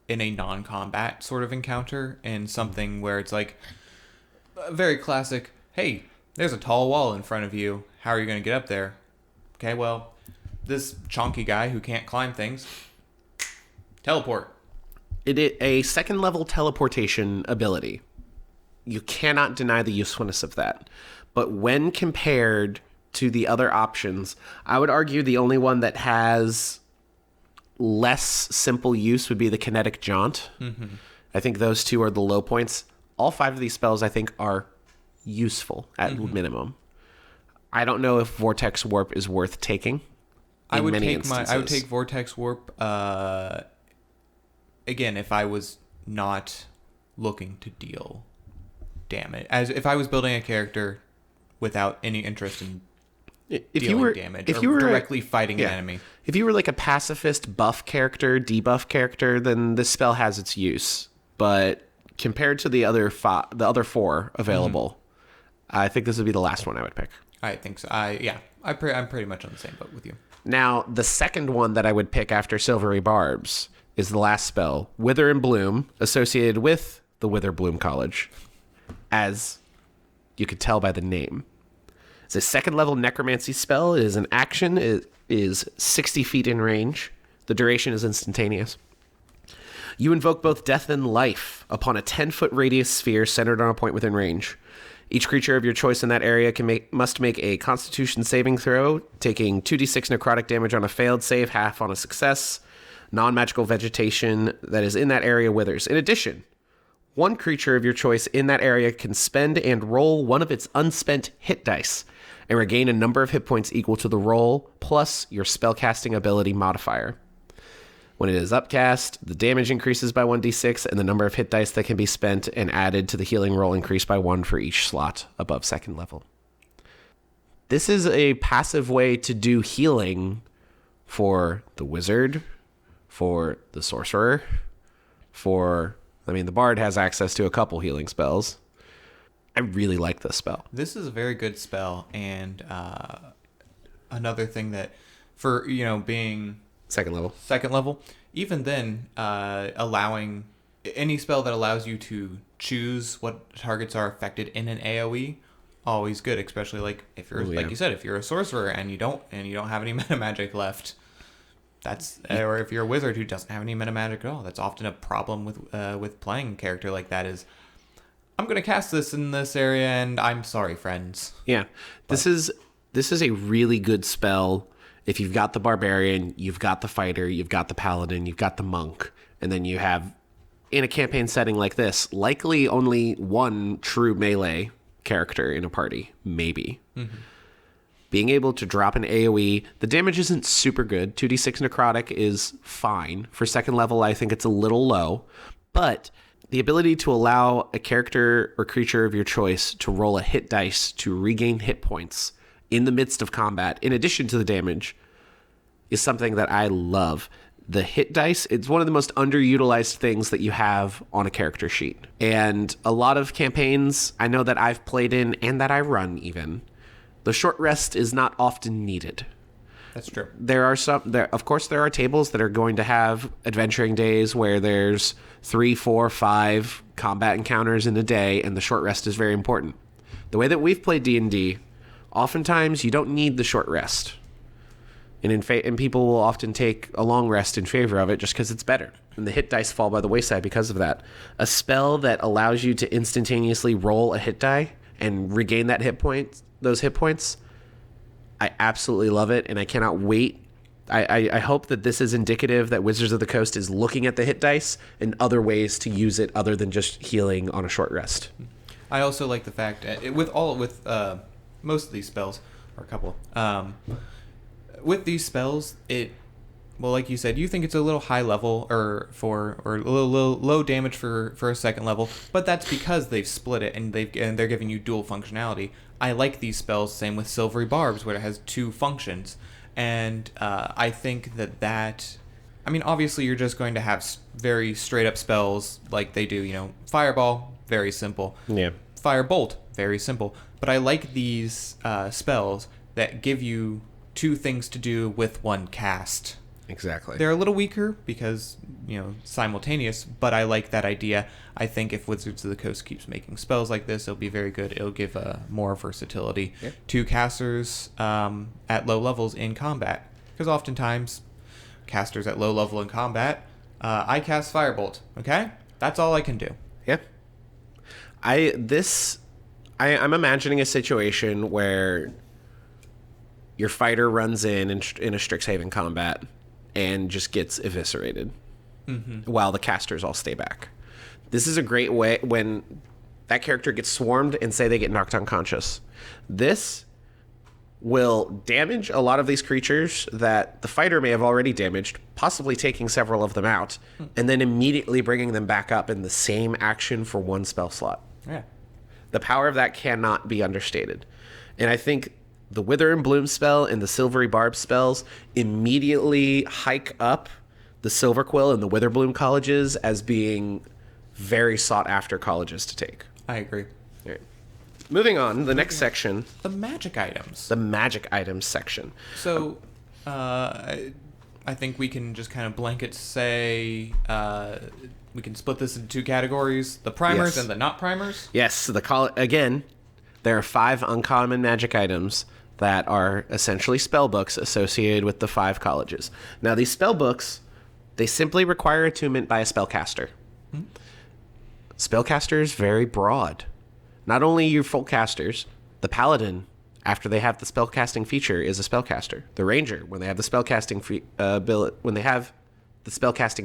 non-combat sort of encounter, in something where it's like a very classic, hey, there's a tall wall in front of you. How are you going to get up there? Okay, well, this chonky guy who can't climb things, teleport. A second level teleportation ability. You cannot deny the usefulness of that. But when compared to the other options, I would argue the only one that has less simple use would be the kinetic jaunt. Mm-hmm. I think those two are the low points. All 5 of these spells, I think, are useful at minimum. I don't know if Vortex Warp is worth taking. I would take Vortex Warp again if I was not looking to deal damage. As if I was building a character without any interest in dealing damage, if you were directly fighting an enemy. If you were like a pacifist buff character, debuff character, then this spell has its use. But compared to the other 4 available, I think this would be the last one I would pick. I think so. I'm pretty much on the same boat with you. Now, the second one that I would pick after Silvery Barbs is the last spell, Wither and Bloom, associated with the Wither Bloom College, as you could tell by the name. It's a second level necromancy spell. It is an action. It is 60 feet in range. The duration is instantaneous. You invoke both death and life upon a 10-foot radius sphere centered on a point within range. Each creature of your choice in that area must make a Constitution saving throw, taking 2d6 necrotic damage on a failed save, half on a success. Non-magical vegetation that is in that area withers. In addition, one creature of your choice in that area can spend and roll one of its unspent hit dice and regain a number of hit points equal to the roll plus your spellcasting ability modifier. When it is upcast, the damage increases by 1d6 and the number of hit dice that can be spent and added to the healing roll increase by 1 for each slot above second level. This is a passive way to do healing for the wizard, for the sorcerer, the bard has access to a couple healing spells. I really like this spell. This is a very good spell, and another thing that, for being second level, even then, allowing any spell that allows you to choose what targets are affected in an AoE, always good, especially like if you're like you said, if you're a sorcerer and you don't have any meta magic left. Or if you're a wizard who doesn't have any meta magic at all, that's often a problem with playing a character like that. Is I'm going to cast this in this area, and I'm sorry, friends. Yeah, this is a really good spell. If you've got the barbarian, you've got the fighter, you've got the paladin, you've got the monk, and then you have, in a campaign setting like this, likely only one true melee character in a party, maybe. Mm-hmm. Being able to drop an AoE, the damage isn't super good. 2d6 necrotic is fine. For second level, I think it's a little low. But the ability to allow a character or creature of your choice to roll a hit dice to regain hit points in the midst of combat, in addition to the damage, is something that I love. The hit dice, it's one of the most underutilized things that you have on a character sheet. And a lot of campaigns I know that I've played in and that I run even, the short rest is not often needed. That's true. Of course, there are tables that are going to have adventuring days where there's 3, 4, 5 combat encounters in a day, and the short rest is very important. The way that we've played D&D, oftentimes you don't need the short rest. And people will often take a long rest in favor of it just because it's better. And the hit dice fall by the wayside because of that. A spell that allows you to instantaneously roll a hit die and regain those hit points, I absolutely love it, and I cannot wait. I hope that this is indicative that Wizards of the Coast is looking at the hit dice and other ways to use it other than just healing on a short rest. I also like the fact with most of these spells, or a couple, with these spells, like you said, you think it's a little high level or a little low damage for a second level, but that's because they've split it and they're giving you dual functionality. I like these spells, same with Silvery Barbs, where it has two functions, and I think that. I mean, obviously, you're just going to have very straight up spells like they do. Fireball, very simple. Yeah. Firebolt, very simple. But I like these spells that give you two things to do with one cast. Exactly. They're a little weaker because, simultaneous, but I like that idea. I think if Wizards of the Coast keeps making spells like this, it'll be very good. It'll give more versatility to casters at low levels in combat. Because oftentimes, casters at low level in combat, I cast Firebolt, okay? That's all I can do. Yeah. I'm imagining a situation where your fighter runs in a Strixhaven combat and just gets eviscerated while the casters all stay back. This is a great way when that character gets swarmed and say they get knocked unconscious. This will damage a lot of these creatures that the fighter may have already damaged, possibly taking several of them out, and then immediately bringing them back up in the same action for one spell slot. Yeah. The power of that cannot be understated. And I think the Wither and Bloom spell and the Silvery Barb spells immediately hike up the Silver Quill and the Wither Bloom colleges as being very sought after colleges to take. I agree. All right. Moving on, the next section. The magic items. The magic items section. So, I think we can just kind of blanket say we can split this into two categories: the primers and the not primers. Yes. Again, there are 5 uncommon magic items that are essentially spell books associated with the 5 colleges. Now, these spell books, they simply require attunement by a spellcaster. Spellcaster is very broad. Not only your full casters, the paladin, after they have the spellcasting feature, is a spellcaster. The ranger, when they have the spellcasting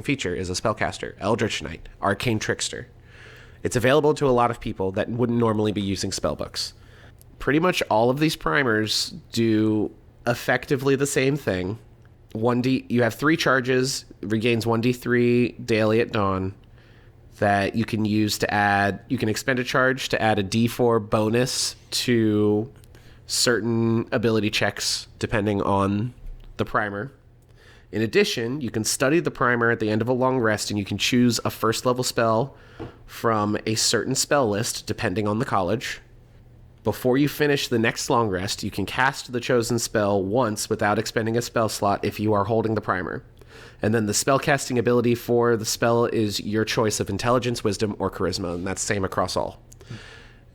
feature, is a spellcaster. Eldritch Knight, arcane trickster. It's available to a lot of people that wouldn't normally be using spellbooks. Pretty much all of these primers do effectively the same thing. You have 3 charges, regains 1d3 daily at dawn, that you can use to add. You can expend a charge to add a d4 bonus to certain ability checks depending on the primer. In addition, you can study the primer at the end of a long rest, and you can choose a first level spell from a certain spell list depending on the college. Before you finish the next long rest, you can cast the chosen spell once without expending a spell slot if you are holding the primer. And then the spellcasting ability for the spell is your choice of intelligence, wisdom, or charisma, and that's same across all.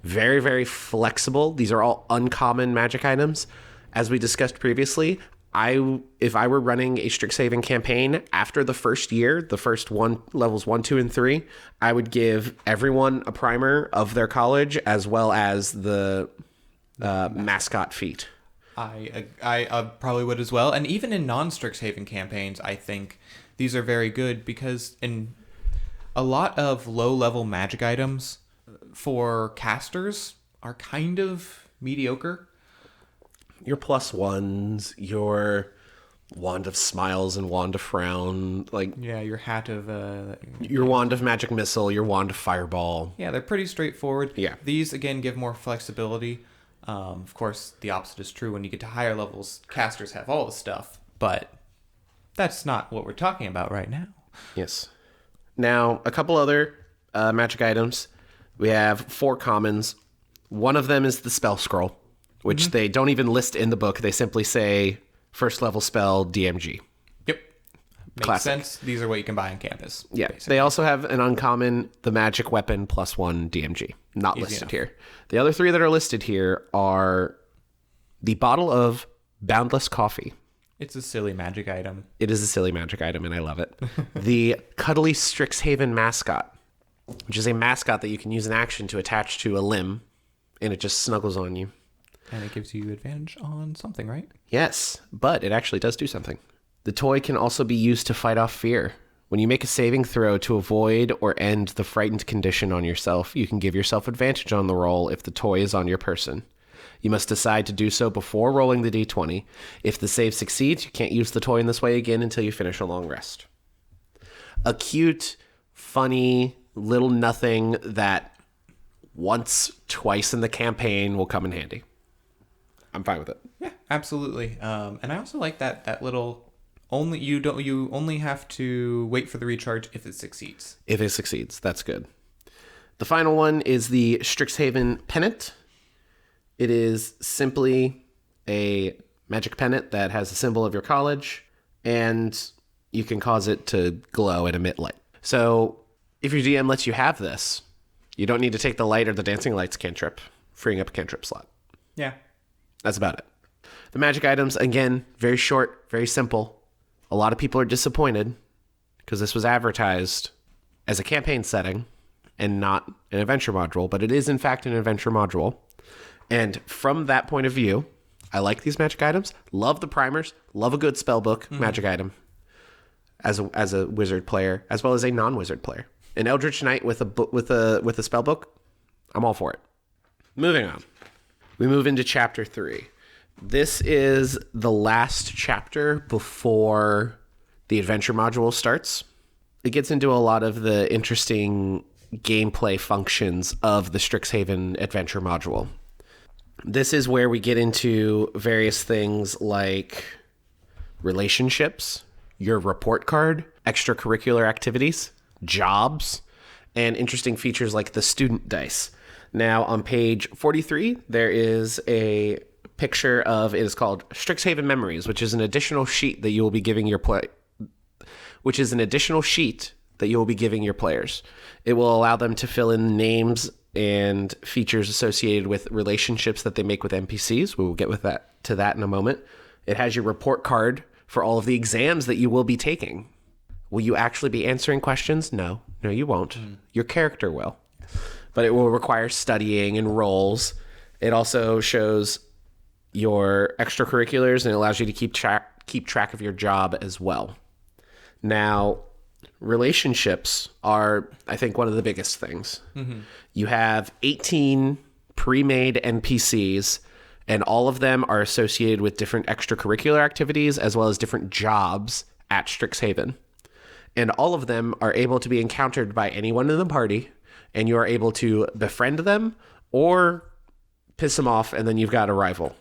Very, very flexible. These are all uncommon magic items. As we discussed previously, if I were running a Strixhaven campaign after the first year, the first levels 1, 2, and 3, I would give everyone a primer of their college as well as the mascot feat. I probably would as well. And even in non-Strixhaven campaigns, I think these are very good because in a lot of low-level magic items for casters are kind of mediocre. Your +1s, your Wand of Smiles and Wand of Frown, your hat of your Wand of Magic Missile, your Wand of Fireball. Yeah, they're pretty straightforward. Yeah. These again give more flexibility. Of course, the opposite is true when you get to higher levels. Casters have all the stuff, but that's not what we're talking about right now. Yes. Now, a couple other magic items. We have 4 commons. One of them is the Spell Scroll, which they don't even list in the book. They simply say first level spell DMG. Yep. Makes Classic. sense. These are what you can buy on campus. Yeah. basically. They also have an uncommon, the magic weapon +1 DMG. Not listed enough. here. The other 3 that are listed here are the bottle of Boundless Coffee. It's a silly magic item. It is a silly magic item, and I love it. The cuddly Strixhaven mascot, which is a mascot that you can use an action to attach to a limb, and it just snuggles on you. And it gives you advantage on something, right? Yes, but it actually does do something. The toy can also be used to fight off fear. When you make a saving throw to avoid or end the frightened condition on yourself, you can give yourself advantage on the roll if the toy is on your person. You must decide to do so before rolling the d20. If the save succeeds, you can't use the toy in this way again until you finish a long rest. A cute, funny, little nothing that once, twice in the campaign will come in handy. I'm fine with it. Yeah, absolutely. And I also like that little you only have to wait for the recharge if it succeeds. If it succeeds, that's good. The final one is the Strixhaven Pennant. It is simply a magic pennant that has a symbol of your college, and you can cause it to glow and emit light. So if your DM lets you have this, you don't need to take the light or the dancing lights cantrip, freeing up a cantrip slot. Yeah. That's about it. The magic items, again, very short, very simple. A lot of people are disappointed because this was advertised as a campaign setting and not an adventure module, but it is in fact an adventure module. And from that point of view, I like these magic items. Love the primers. Love a good spellbook magic item as a wizard player, as well as a non-wizard player. An Eldritch Knight with a spellbook, I'm all for it. Moving on, we move into chapter 3. This is the last chapter before the adventure module starts. It gets into a lot of the interesting gameplay functions of the Strixhaven adventure module. This is where we get into various things like relationships, your report card, extracurricular activities, jobs, and interesting features like the student dice. Now, on page 43, there is a picture of, it is called Strixhaven Memories, which is an additional sheet that you will be giving your players. It will allow them to fill in names and features associated with relationships that they make with NPCs. We will get to that in a moment. It has your report card for all of the exams that you will be taking. Will you actually be answering questions? No, you won't. Your character will. But it will require studying and roles. It also shows your extracurriculars and it allows you to keep track of your job as well. Now, relationships are, I think, one of the biggest things. Mm-hmm. You have 18 pre-made NPCs, and all of them are associated with different extracurricular activities as well as different jobs at Strixhaven. And all of them are able to be encountered by anyone in the party, and you are able to befriend them or piss them off, and then you've got a rival.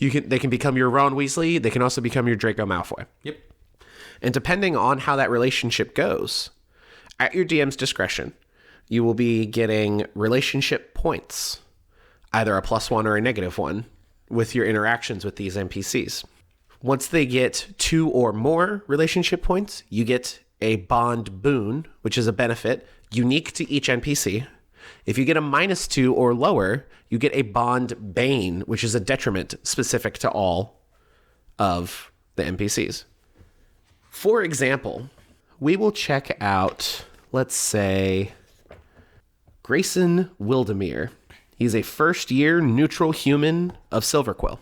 They can become your Ron Weasley. They can also become your Draco Malfoy. Yep. And depending on how that relationship goes, at your DM's discretion, you will be getting relationship points, either a +1 or a -1, with your interactions with these NPCs. Once they get 2 or more relationship points, you get a bond boon, which is a benefit unique to each NPC. If you get a -2 or lower, you get a bond bane, which is a detriment specific to all of the NPCs. For example, we will check out, let's say, Grayson Wildemere. He's a first-year neutral human of Silverquill.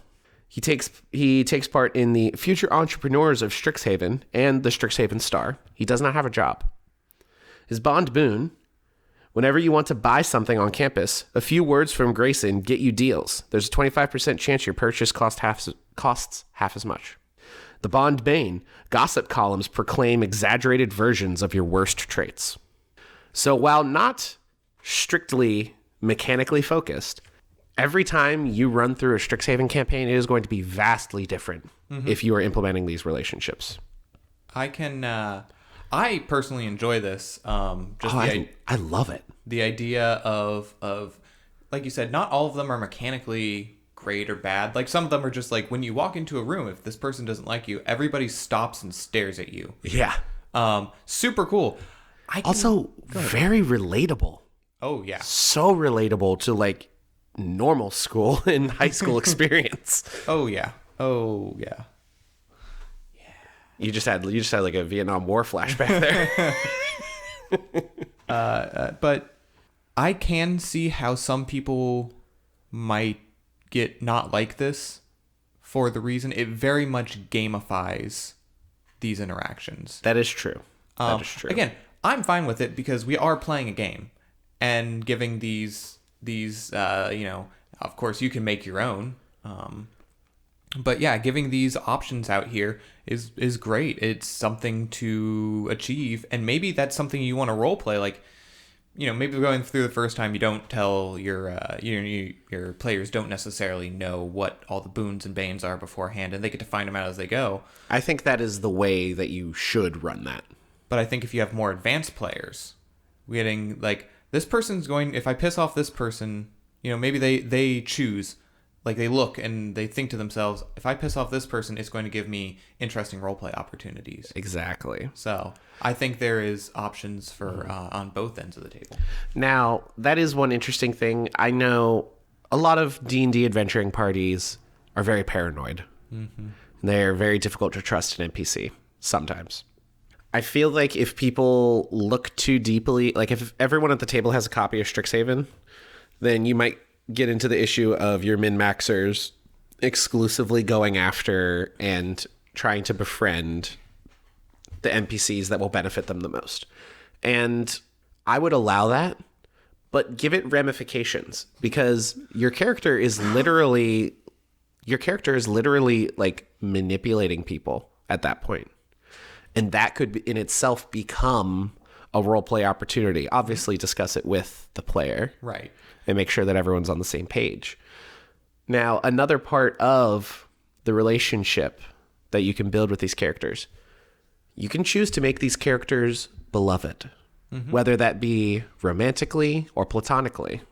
He takes part in the Future Entrepreneurs of Strixhaven and the Strixhaven Star. He does not have a job. His bond boon: whenever you want to buy something on campus, a few words from Grayson get you deals. There's a 25% chance your purchase costs half as much. The bond bane: gossip columns proclaim exaggerated versions of your worst traits. So while not strictly mechanically focused, every time you run through a Strixhaven campaign, it is going to be vastly different if you are implementing these relationships. I personally enjoy this. I love it. The idea of, like you said, not all of them are mechanically great or bad. Like some of them are just like when you walk into a room, if this person doesn't like you, everybody stops and stares at you. Yeah. Super cool. Also, very relatable. Oh yeah. So relatable to like normal school and high school experience. Oh yeah. Oh yeah. You just had like a Vietnam War flashback there. But I can see how some people might not like this for the reason it very much gamifies these interactions. That is true. That is true. Again, I'm fine with it because we are playing a game and giving these of course you can make your own. But yeah, giving these options out here is great. It's something to achieve, and maybe that's something you want to role play. Like, maybe going through the first time, you don't tell your players don't necessarily know what all the boons and banes are beforehand, and they get to find them out as they go. I think that is the way that you should run that. But I think if you have more advanced players, getting like this person's going. If I piss off this person, maybe they choose. Like they look and they think to themselves, if I piss off this person, it's going to give me interesting roleplay opportunities. Exactly. So I think there is options for on both ends of the table. Now, that is one interesting thing. I know a lot of D&D adventuring parties are very paranoid. Mm-hmm. They're very difficult to trust an NPC sometimes. I feel like if people look too deeply, like if everyone at the table has a copy of Strixhaven, then you might get into the issue of your min-maxers exclusively going after and trying to befriend the NPCs that will benefit them the most. And I would allow that, but give it ramifications, because your character is literally like manipulating people at that point. And that could in itself become a roleplay opportunity. Obviously discuss it with the player. Right. And make sure that everyone's on the same page. Now, another part of the relationship that you can build with these characters, you can choose to make these characters beloved, whether that be romantically or platonically.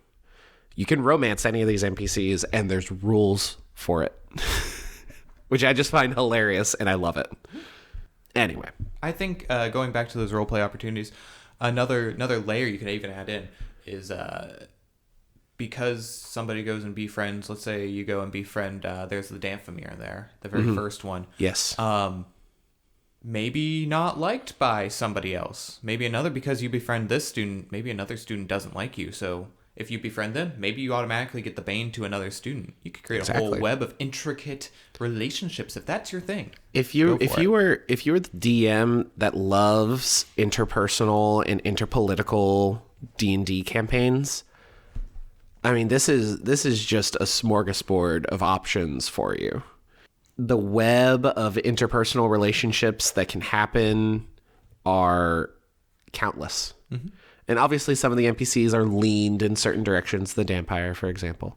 You can romance any of these NPCs, and there's rules for it, which I just find hilarious, and I love it. Anyway. I think going back to those roleplay opportunities, another layer you can even add in is... because somebody goes and befriends, let's say you go and befriend, there's the Damphamir there, the very first one. Yes. Maybe not liked by somebody else. Maybe because you befriend this student, maybe another student doesn't like you. So if you befriend them, maybe you automatically get the bane to another student. You could create a whole web of intricate relationships if that's your thing. If you were the DM that loves interpersonal and interpolitical D&D campaigns, I mean, this is just a smorgasbord of options for you. The web of interpersonal relationships that can happen are countless. Mm-hmm. And obviously some of the NPCs are leaned in certain directions. The Dampire, for example.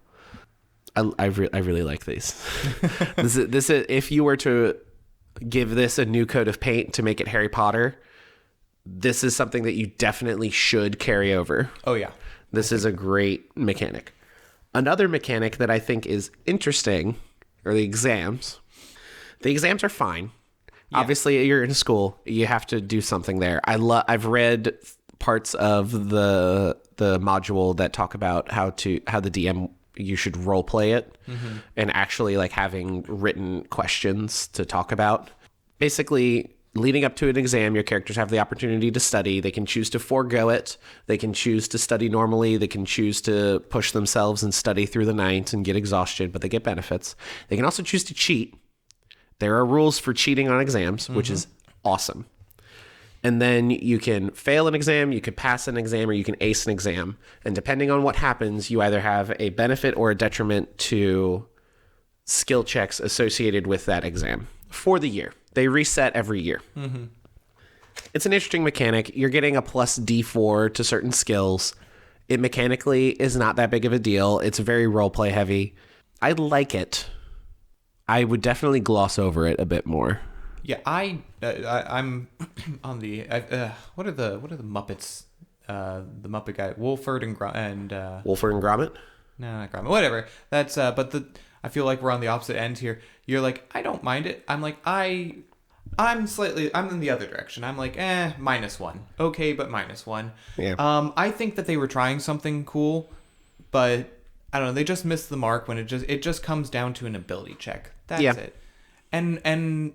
I really like these. This is if you were to give this a new coat of paint to make it Harry Potter, this is something that you definitely should carry over. Oh, yeah. This is a great mechanic. Another mechanic that I think is interesting are the exams. The exams are fine. Yeah. Obviously, you're in school. You have to do something there. I've read parts of the module that talk about how the DM, you should role play it, and actually like having written questions to talk about. Basically, leading up to an exam, your characters have the opportunity to study. They can choose to forego it. They can choose to study normally. They can choose to push themselves and study through the night and get exhaustion, but they get benefits. They can also choose to cheat. There are rules for cheating on exams, which is awesome. And then you can fail an exam, you can pass an exam, or you can ace an exam. And depending on what happens, you either have a benefit or a detriment to skill checks associated with that exam for the year. They reset every year. Mm-hmm. It's an interesting mechanic. You're getting a plus D4 to certain skills. It mechanically is not that big of a deal. It's very roleplay heavy. I like it. I would definitely gloss over it a bit more. Yeah, I'm on the what are the Muppets? The Muppet guy, Wolford and Wolford and Gromit. No, not Gromit. Whatever. That's but I feel like we're on the opposite end here. You're like, I don't mind it. I'm like, I'm in the other direction. I'm like, -1. Okay, but -1. Yeah. I think that they were trying something cool, but I don't know, they just missed the mark when it just comes down to an ability check. That's it. And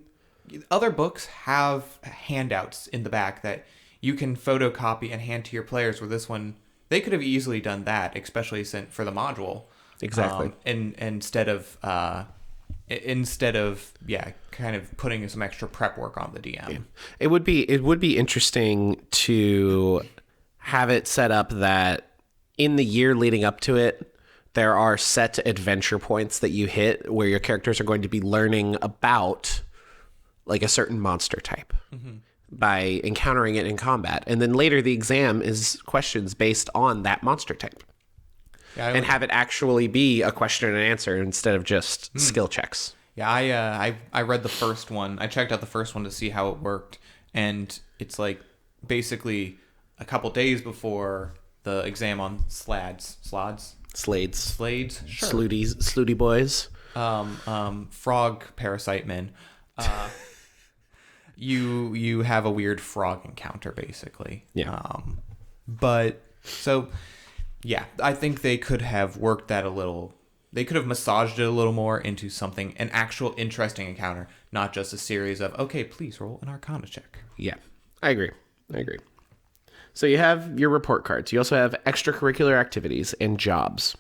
other books have handouts in the back that you can photocopy and hand to your players, where this one, they could have easily done that, especially for the module. Exactly. And instead of kind of putting some extra prep work on the DM. Yeah. It would be interesting to have it set up that in the year leading up to it, there are set adventure points that you hit where your characters are going to be learning about like a certain monster type by encountering it in combat. And then later the exam is questions based on that monster type. Yeah, and have it actually be a question and answer instead of just skill checks. Yeah, I read the first one. I checked out the first one to see how it worked. And it's like basically a couple days before the exam on Slades. Sure. Slooty boys. Frog parasite men. You have a weird frog encounter basically. Yeah. But so yeah, I think they could have worked that a little. They could have massaged it a little more into something, an actual interesting encounter, not just a series of, okay, please roll an Arcana check. Yeah, I agree. So you have your report cards. You also have extracurricular activities and jobs.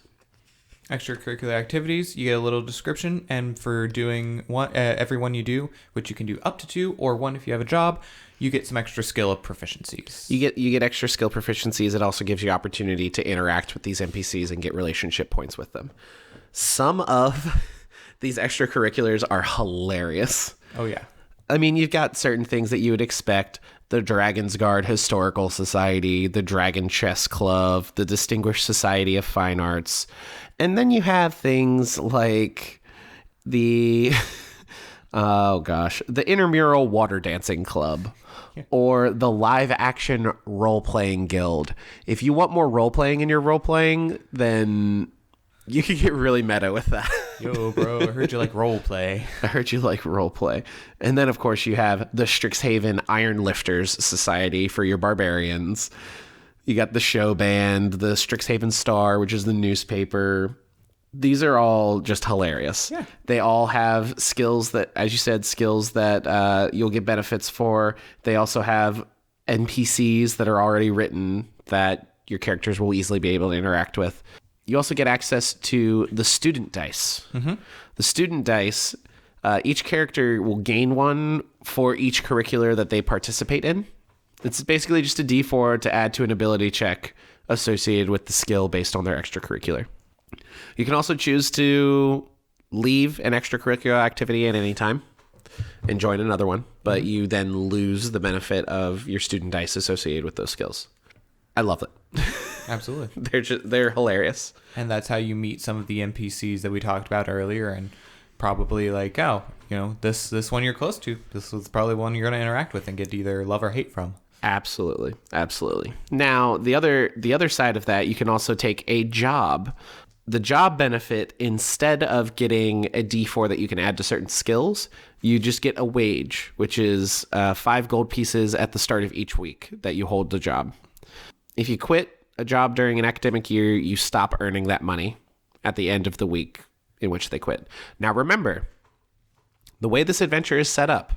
Extracurricular activities, you get a little description, and for doing every one you do, which you can do up to 2 or 1 if you have a job, you get some extra skill proficiencies. You get extra skill proficiencies. It also gives you opportunity to interact with these NPCs and get relationship points with them. Some of these extracurriculars are hilarious. Oh yeah. I mean, you've got certain things that you would expect. The Dragon's Guard Historical Society, the Dragon Chess Club, the Distinguished Society of Fine Arts. And then you have things like the, the Intramural Water Dancing Club or the Live Action Role-Playing Guild. If you want more role-playing in your role-playing, then you can get really meta with that. Yo, bro, I heard you like role play. And then, of course, you have the Strixhaven Iron Lifters Society for your barbarians. You got the show band, the Strixhaven Star, which is the newspaper. These are all just hilarious. Yeah. They all have skills that, as you said, you'll get benefits for. They also have NPCs that are already written that your characters will easily be able to interact with. You also get access to the student dice. Mm-hmm. The student dice, each character will gain one for each curricular that they participate in. It's basically just a D4 to add to an ability check associated with the skill based on their extracurricular. You can also choose to leave an extracurricular activity at any time and join another one, but you then lose the benefit of your student dice associated with those skills. I love it. Absolutely. They're hilarious. And that's how you meet some of the NPCs that we talked about earlier, and probably like, this one you're close to. This was probably one you're going to interact with and get either love or hate from. Absolutely. Now, the other side of that, you can also take a job. The job benefit, instead of getting a D4 that you can add to certain skills, you just get a wage, which is 5 gold pieces at the start of each week that you hold the job. If you quit a job during an academic year, you stop earning that money at the end of the week in which they quit. Now, remember, the way this adventure is set up,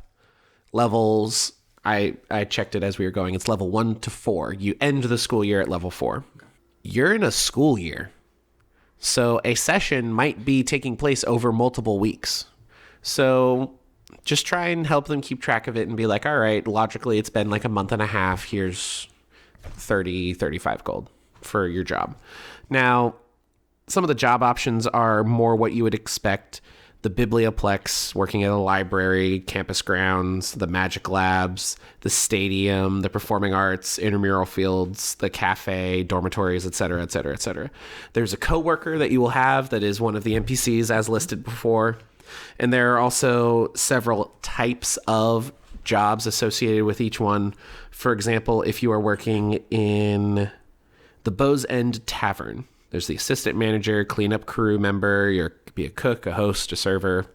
levels, I checked it as we were going, it's level 1 to 4. You end the school year at level 4. You're in a school year, so a session might be taking place over multiple weeks. So just try and help them keep track of it and be like, all right, logically, it's been like a month and a half. Here's 35 gold for your job. Now, some of the job options are more what you would expect. The Biblioplex, working at a library, campus grounds, the magic labs, the stadium, the performing arts, intramural fields, the cafe, dormitories, etc., etc., etc. There's a coworker that you will have that is one of the NPCs as listed before. And there are also several types of jobs associated with each one. For example, if you are working in the Bow's End Tavern, There's the assistant manager, cleanup crew member, you could be a cook, a host, a server,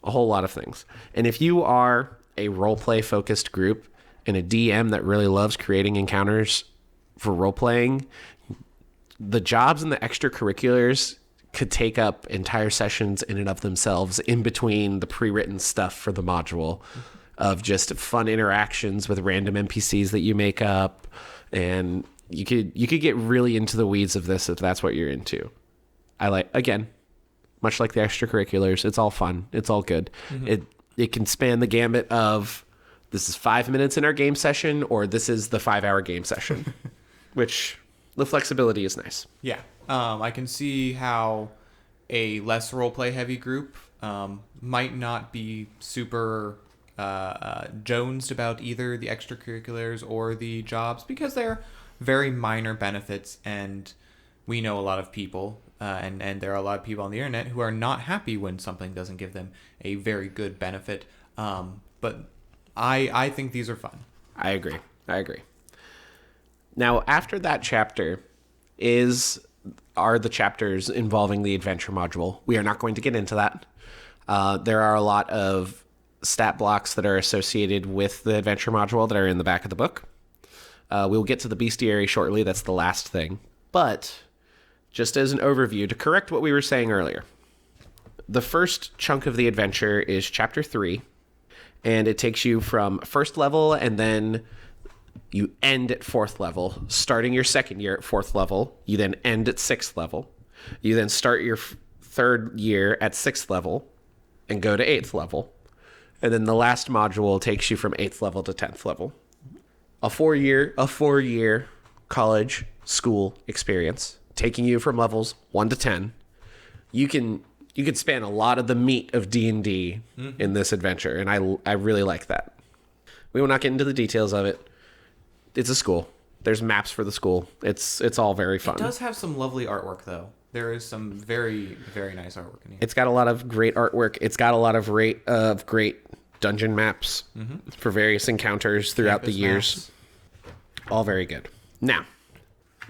a whole lot of things. And if you are a roleplay focused group and a DM that really loves creating encounters for roleplaying, the jobs and the extracurriculars could take up entire sessions in and of themselves in between the pre-written stuff for the module of just fun interactions with random NPCs that you make up. And you could get really into the weeds of this if that's what you're into. Again, much like the extracurriculars, it's all fun. It's all good. It can span the gambit of this is 5 minutes in our game session or this is the 5-hour game session, which the flexibility is nice. Yeah. I can see how a less roleplay heavy group might not be super jonesed about either the extracurriculars or the jobs because they're very minor benefits, and we know a lot of people and there are a lot of people on the internet who are not happy when something doesn't give them a very good benefit. But I think these are fun. I agree. Now, after that chapter are the chapters involving the adventure module. We are not going to get into that. There are a lot of stat blocks that are associated with the adventure module that are in the back of the book. We'll get to the Beastiary shortly. That's the last thing. But just as an overview, to correct what we were saying earlier, the first chunk of the adventure is chapter 3, and it takes you from first level, and then you end at 4th level. Starting your second year at 4th level, you then end at 6th level. You then start your third year at 6th level and go to 8th level. And then the last module takes you from 8th level to 10th level. A four year college school experience, taking you from levels 1 to 10. You can span a lot of the meat of D&D in this adventure, and I really like that. We will not get into the details of it. It's a school. There's maps for the school. It's all very fun. It does have some lovely artwork, though. There is some very, very nice artwork in here. It's got a lot of great artwork. It's got a lot of great dungeon maps for various encounters throughout the years. Maps. All very good. Now,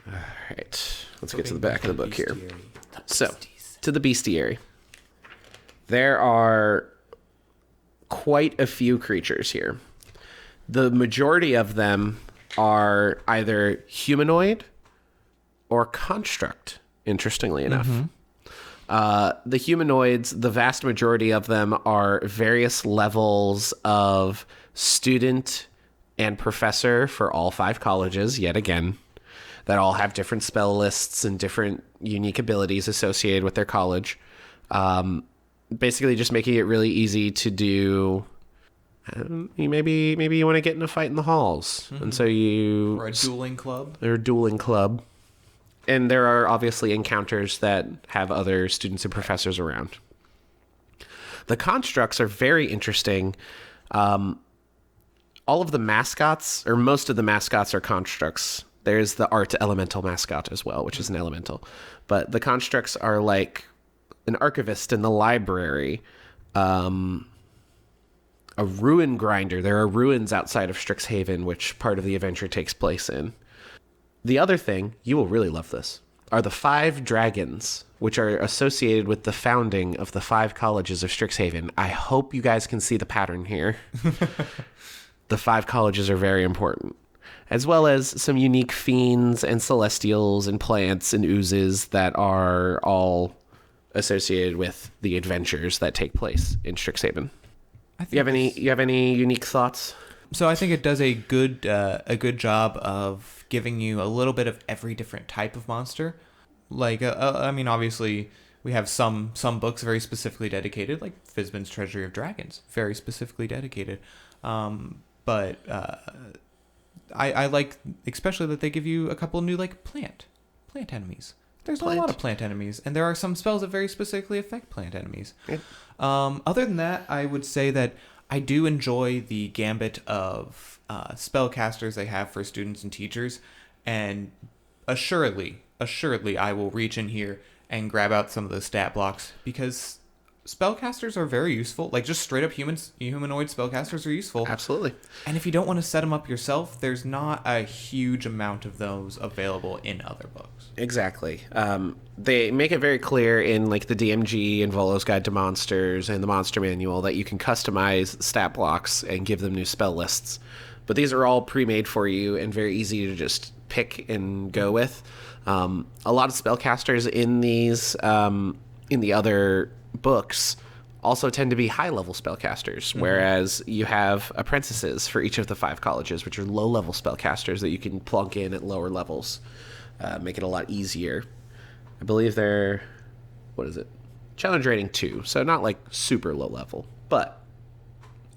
all right, let's get to the back of the book here. So, to the Beastiary. There are quite a few creatures here. The majority of them are either humanoid or construct, interestingly enough. The humanoids, the vast majority of them are various levels of student and professor for all 5 colleges, yet again, that all have different spell lists and different unique abilities associated with their college. Basically just making it really easy to do. Maybe you want to get in a fight in the halls, and so you or a dueling club. Or a dueling club, and there are obviously encounters that have other students and professors around. The constructs are very interesting. All of the mascots, or most of the mascots, are constructs. There's the art elemental mascot as well, which is an elemental, but the constructs are like an archivist in the library. A ruin grinder. There are ruins outside of Strixhaven, which part of the adventure takes place in. The other thing, you will really love this, are the 5 dragons, which are associated with the founding of the 5 colleges of Strixhaven. I hope you guys can see the pattern here. The 5 colleges are very important, as well as some unique fiends and celestials and plants and oozes that are all associated with the adventures that take place in Strixhaven. You have any unique thoughts? So I think it does a good job of giving you a little bit of every different type of monster. Like I mean, obviously we have some books very specifically dedicated, like Fizban's Treasury of Dragons, very specifically dedicated. But I like especially that they give you a couple new like plant enemies. There's a lot of plant enemies, and there are some spells that very specifically affect plant enemies. Yeah. Other than that, I would say that I do enjoy the gambit of spellcasters they have for students and teachers, and assuredly, I will reach in here and grab out some of the stat blocks, because spellcasters are very useful. Like, just straight up humanoid spellcasters are useful. Absolutely. And if you don't want to set them up yourself, there's not a huge amount of those available in other books. Exactly. They make it very clear in like the DMG and Volo's Guide to Monsters and the Monster Manual that you can customize stat blocks and give them new spell lists. But these are all pre-made for you and very easy to just pick and go with. A lot of spellcasters in these, in the other books, also tend to be high-level spellcasters, whereas you have apprentices for each of the 5 colleges, which are low-level spellcasters that you can plunk in at lower levels, make it a lot easier. I believe they're, what is it? Challenge rating 2, so not like super low level, but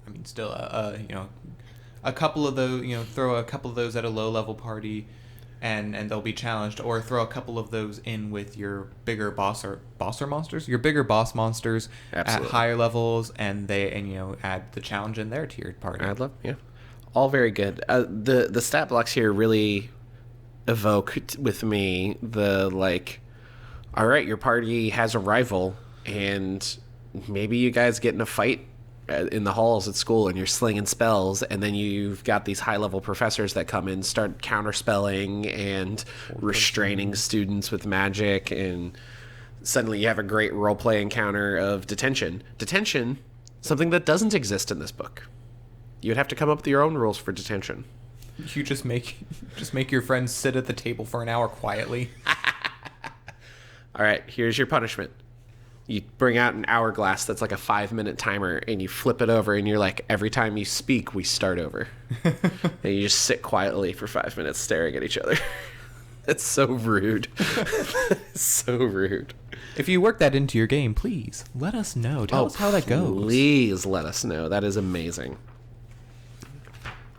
I mean, still, a couple of those, throw a couple of those at a low-level party, and they'll be challenged, or throw a couple of those in with your bigger monsters, your bigger boss monsters. Absolutely. At higher levels, and add the challenge in their tiered party. I'd love, yeah, all very good. The stat blocks here really evoke with me the like, all right, your party has a rival, and maybe you guys get in a fight in the halls at school and you're slinging spells, and then you've got these high-level professors that come in, start counterspelling and restraining students with magic, and suddenly you have a great role-play encounter of detention. Detention, something that doesn't exist in this book. You'd have to come up with your own rules for detention. You just make your friends sit at the table for an hour quietly. All right, here's your punishment. You bring out an hourglass that's like a 5-minute timer, and you flip it over, and you're like, every time you speak, we start over. And you just sit quietly for 5 minutes staring at each other. That's so rude. So rude. If you work that into your game, please let us know. Tell us how that goes. Please let us know. That is amazing.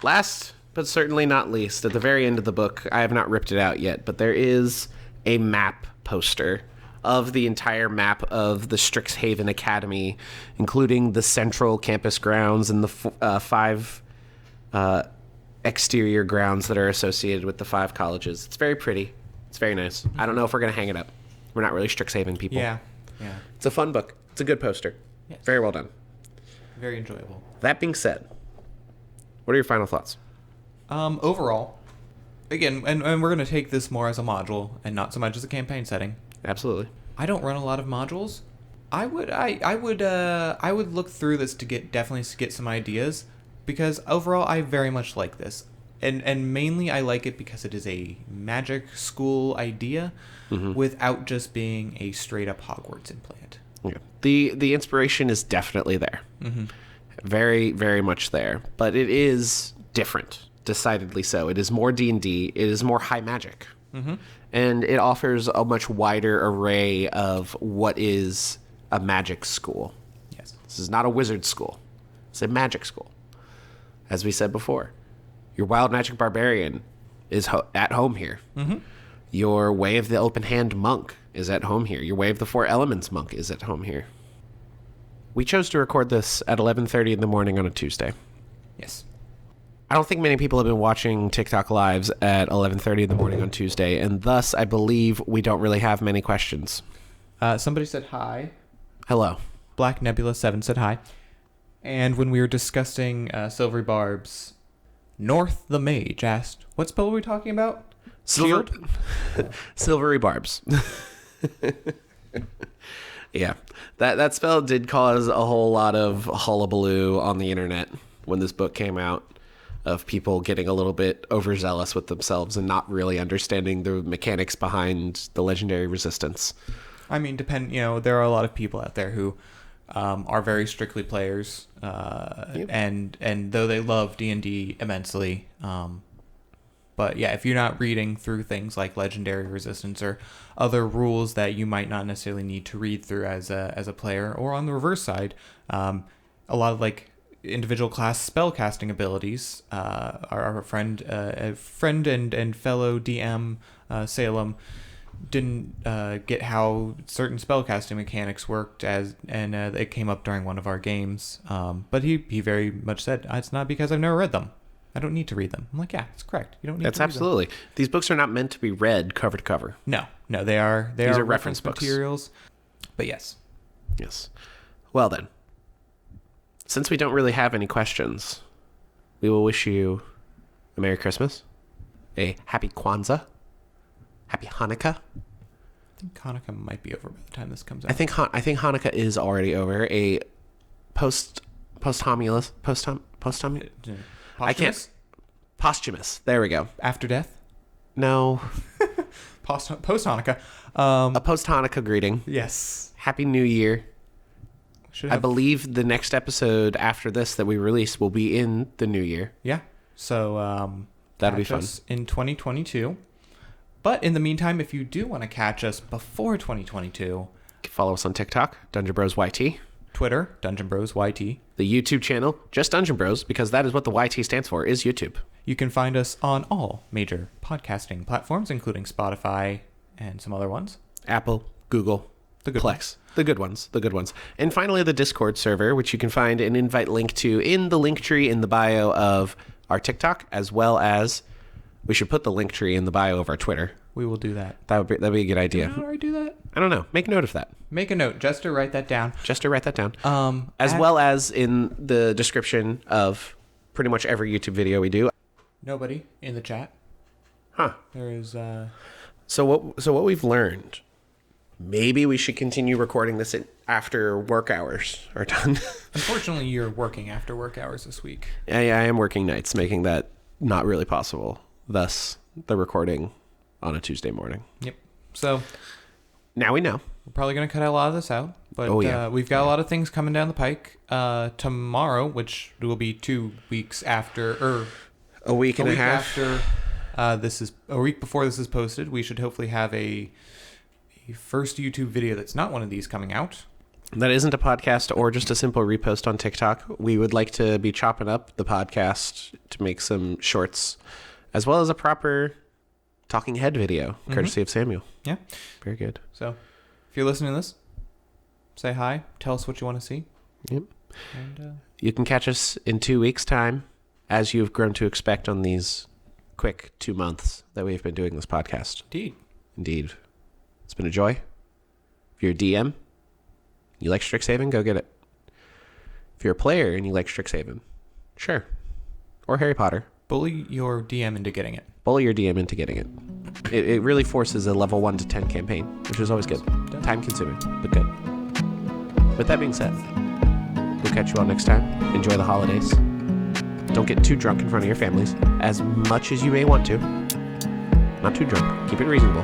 Last, but certainly not least, at the very end of the book, I have not ripped it out yet, but there is a map poster of the entire map of the Strixhaven Academy, including the central campus grounds and the 5 exterior grounds that are associated with the 5 colleges. It's very pretty. It's very nice. I don't know if we're going to hang it up. We're not really Strixhaven people. Yeah. It's a fun book. It's a good poster. Yes. Very well done. Very enjoyable. That being said, what are your final thoughts? Overall, again, and we're going to take this more as a module and not so much as a campaign setting. Absolutely. I don't run a lot of modules. I would look through this to definitely get some ideas, because overall I very much like this, and mainly I like it because it is a magic school idea, without just being a straight up Hogwarts implant. Yeah. The inspiration is definitely there. Very, very much there, but it is different, decidedly so. It is more D&D. It is more high magic. And it offers a much wider array of what is a magic school. Yes. This is not a wizard school. It's a magic school. As we said before, your wild magic barbarian is at home here. Your Way of the Open Hand monk is at home here. Your Way of the 4 Elements monk is at home here. We chose to record this at 11:30 in the morning on a Tuesday. Yes. I don't think many people have been watching TikTok lives at 11:30 in the morning on Tuesday, and thus I believe we don't really have many questions. Somebody said hi. Hello. Black Nebula 7 said hi. And when we were discussing Silvery Barbs, North the Mage asked, what spell were we talking about? Shield? Silvery Barbs. Yeah. That spell did cause a whole lot of hullabaloo on the internet when this book came out, of people getting a little bit overzealous with themselves and not really understanding the mechanics behind the legendary resistance. I mean, there are a lot of people out there who are very strictly players, and though they love D&D immensely, but yeah, if you're not reading through things like legendary resistance or other rules that you might not necessarily need to read through as a player, or on the reverse side, a lot of like individual class spellcasting abilities. Our friend and fellow DM Salem didn't get how certain spellcasting mechanics worked, and it came up during one of our games. But he very much said, it's not because I've never read them. I don't need to read them. I'm like, yeah, it's correct. You don't need. That's to read absolutely. them. These books are not meant to be read cover to cover. No, they are. These are reference books. materials. But yes. Well then, since we don't really have any questions, we will wish you a Merry Christmas, a Happy Kwanzaa, Happy Hanukkah. I think Hanukkah might be over by the time this comes out. I think Hanukkah is already over. A posthumous. I can't. Posthumous. There we go. After death? No. Post Hanukkah. A post Hanukkah greeting. Yes. Happy New Year. I believe the next episode after this that we release will be in the new year. Yeah. So that'll be fun. Us in 2022. But in the meantime, if you do want to catch us before 2022, follow us on TikTok, Dungeon Bros YT. Twitter, Dungeon Bros YT. The YouTube channel, just Dungeon Bros, because that is what the YT stands for, is YouTube. You can find us on all major podcasting platforms, including Spotify and some other ones. Apple, Google, the good Plex. ones. The good ones. And finally, the Discord server, which you can find an invite link to in the link tree in the bio of our TikTok, as well as we should put the link tree in the bio of our Twitter. We will do that. That'd be a good idea. Did I already do that? I don't know. Make note of that. Make a note. Just to write that down. As well as in the description of pretty much every YouTube video we do. Nobody in the chat. Huh. There is... So what we've learned, maybe we should continue recording this after work hours are done. Unfortunately, you're working after work hours this week. I am working nights, making that not really possible. Thus, the recording on a Tuesday morning. Yep. So now we know. We're probably going to cut a lot of this out. But we've got a lot of things coming down the pike. Tomorrow, which will be 2 weeks after... or a week and a half after this is a week before this is posted, we should hopefully have a first YouTube video that's not one of these coming out. That isn't a podcast or just a simple repost on TikTok. We would like to be chopping up the podcast to make some shorts, as well as a proper talking head video, courtesy of Samuel. Yeah. Very good. So if you're listening to this, say hi. Tell us what you want to see. Yep. And you can catch us in 2 weeks' time, as you've grown to expect on these quick 2 months that we've been doing this podcast. Indeed. It's been a joy. If you're a DM, you like Strixhaven, go get it. If you're a player and you like Strixhaven, sure. Or Harry Potter. Bully your DM into getting it. It really forces a level 1 to 10 campaign, which is always good. Time consuming, but good. With that being said, we'll catch you all next time. Enjoy the holidays. Don't get too drunk in front of your families, as much as you may want to. Not too drunk. Keep it reasonable.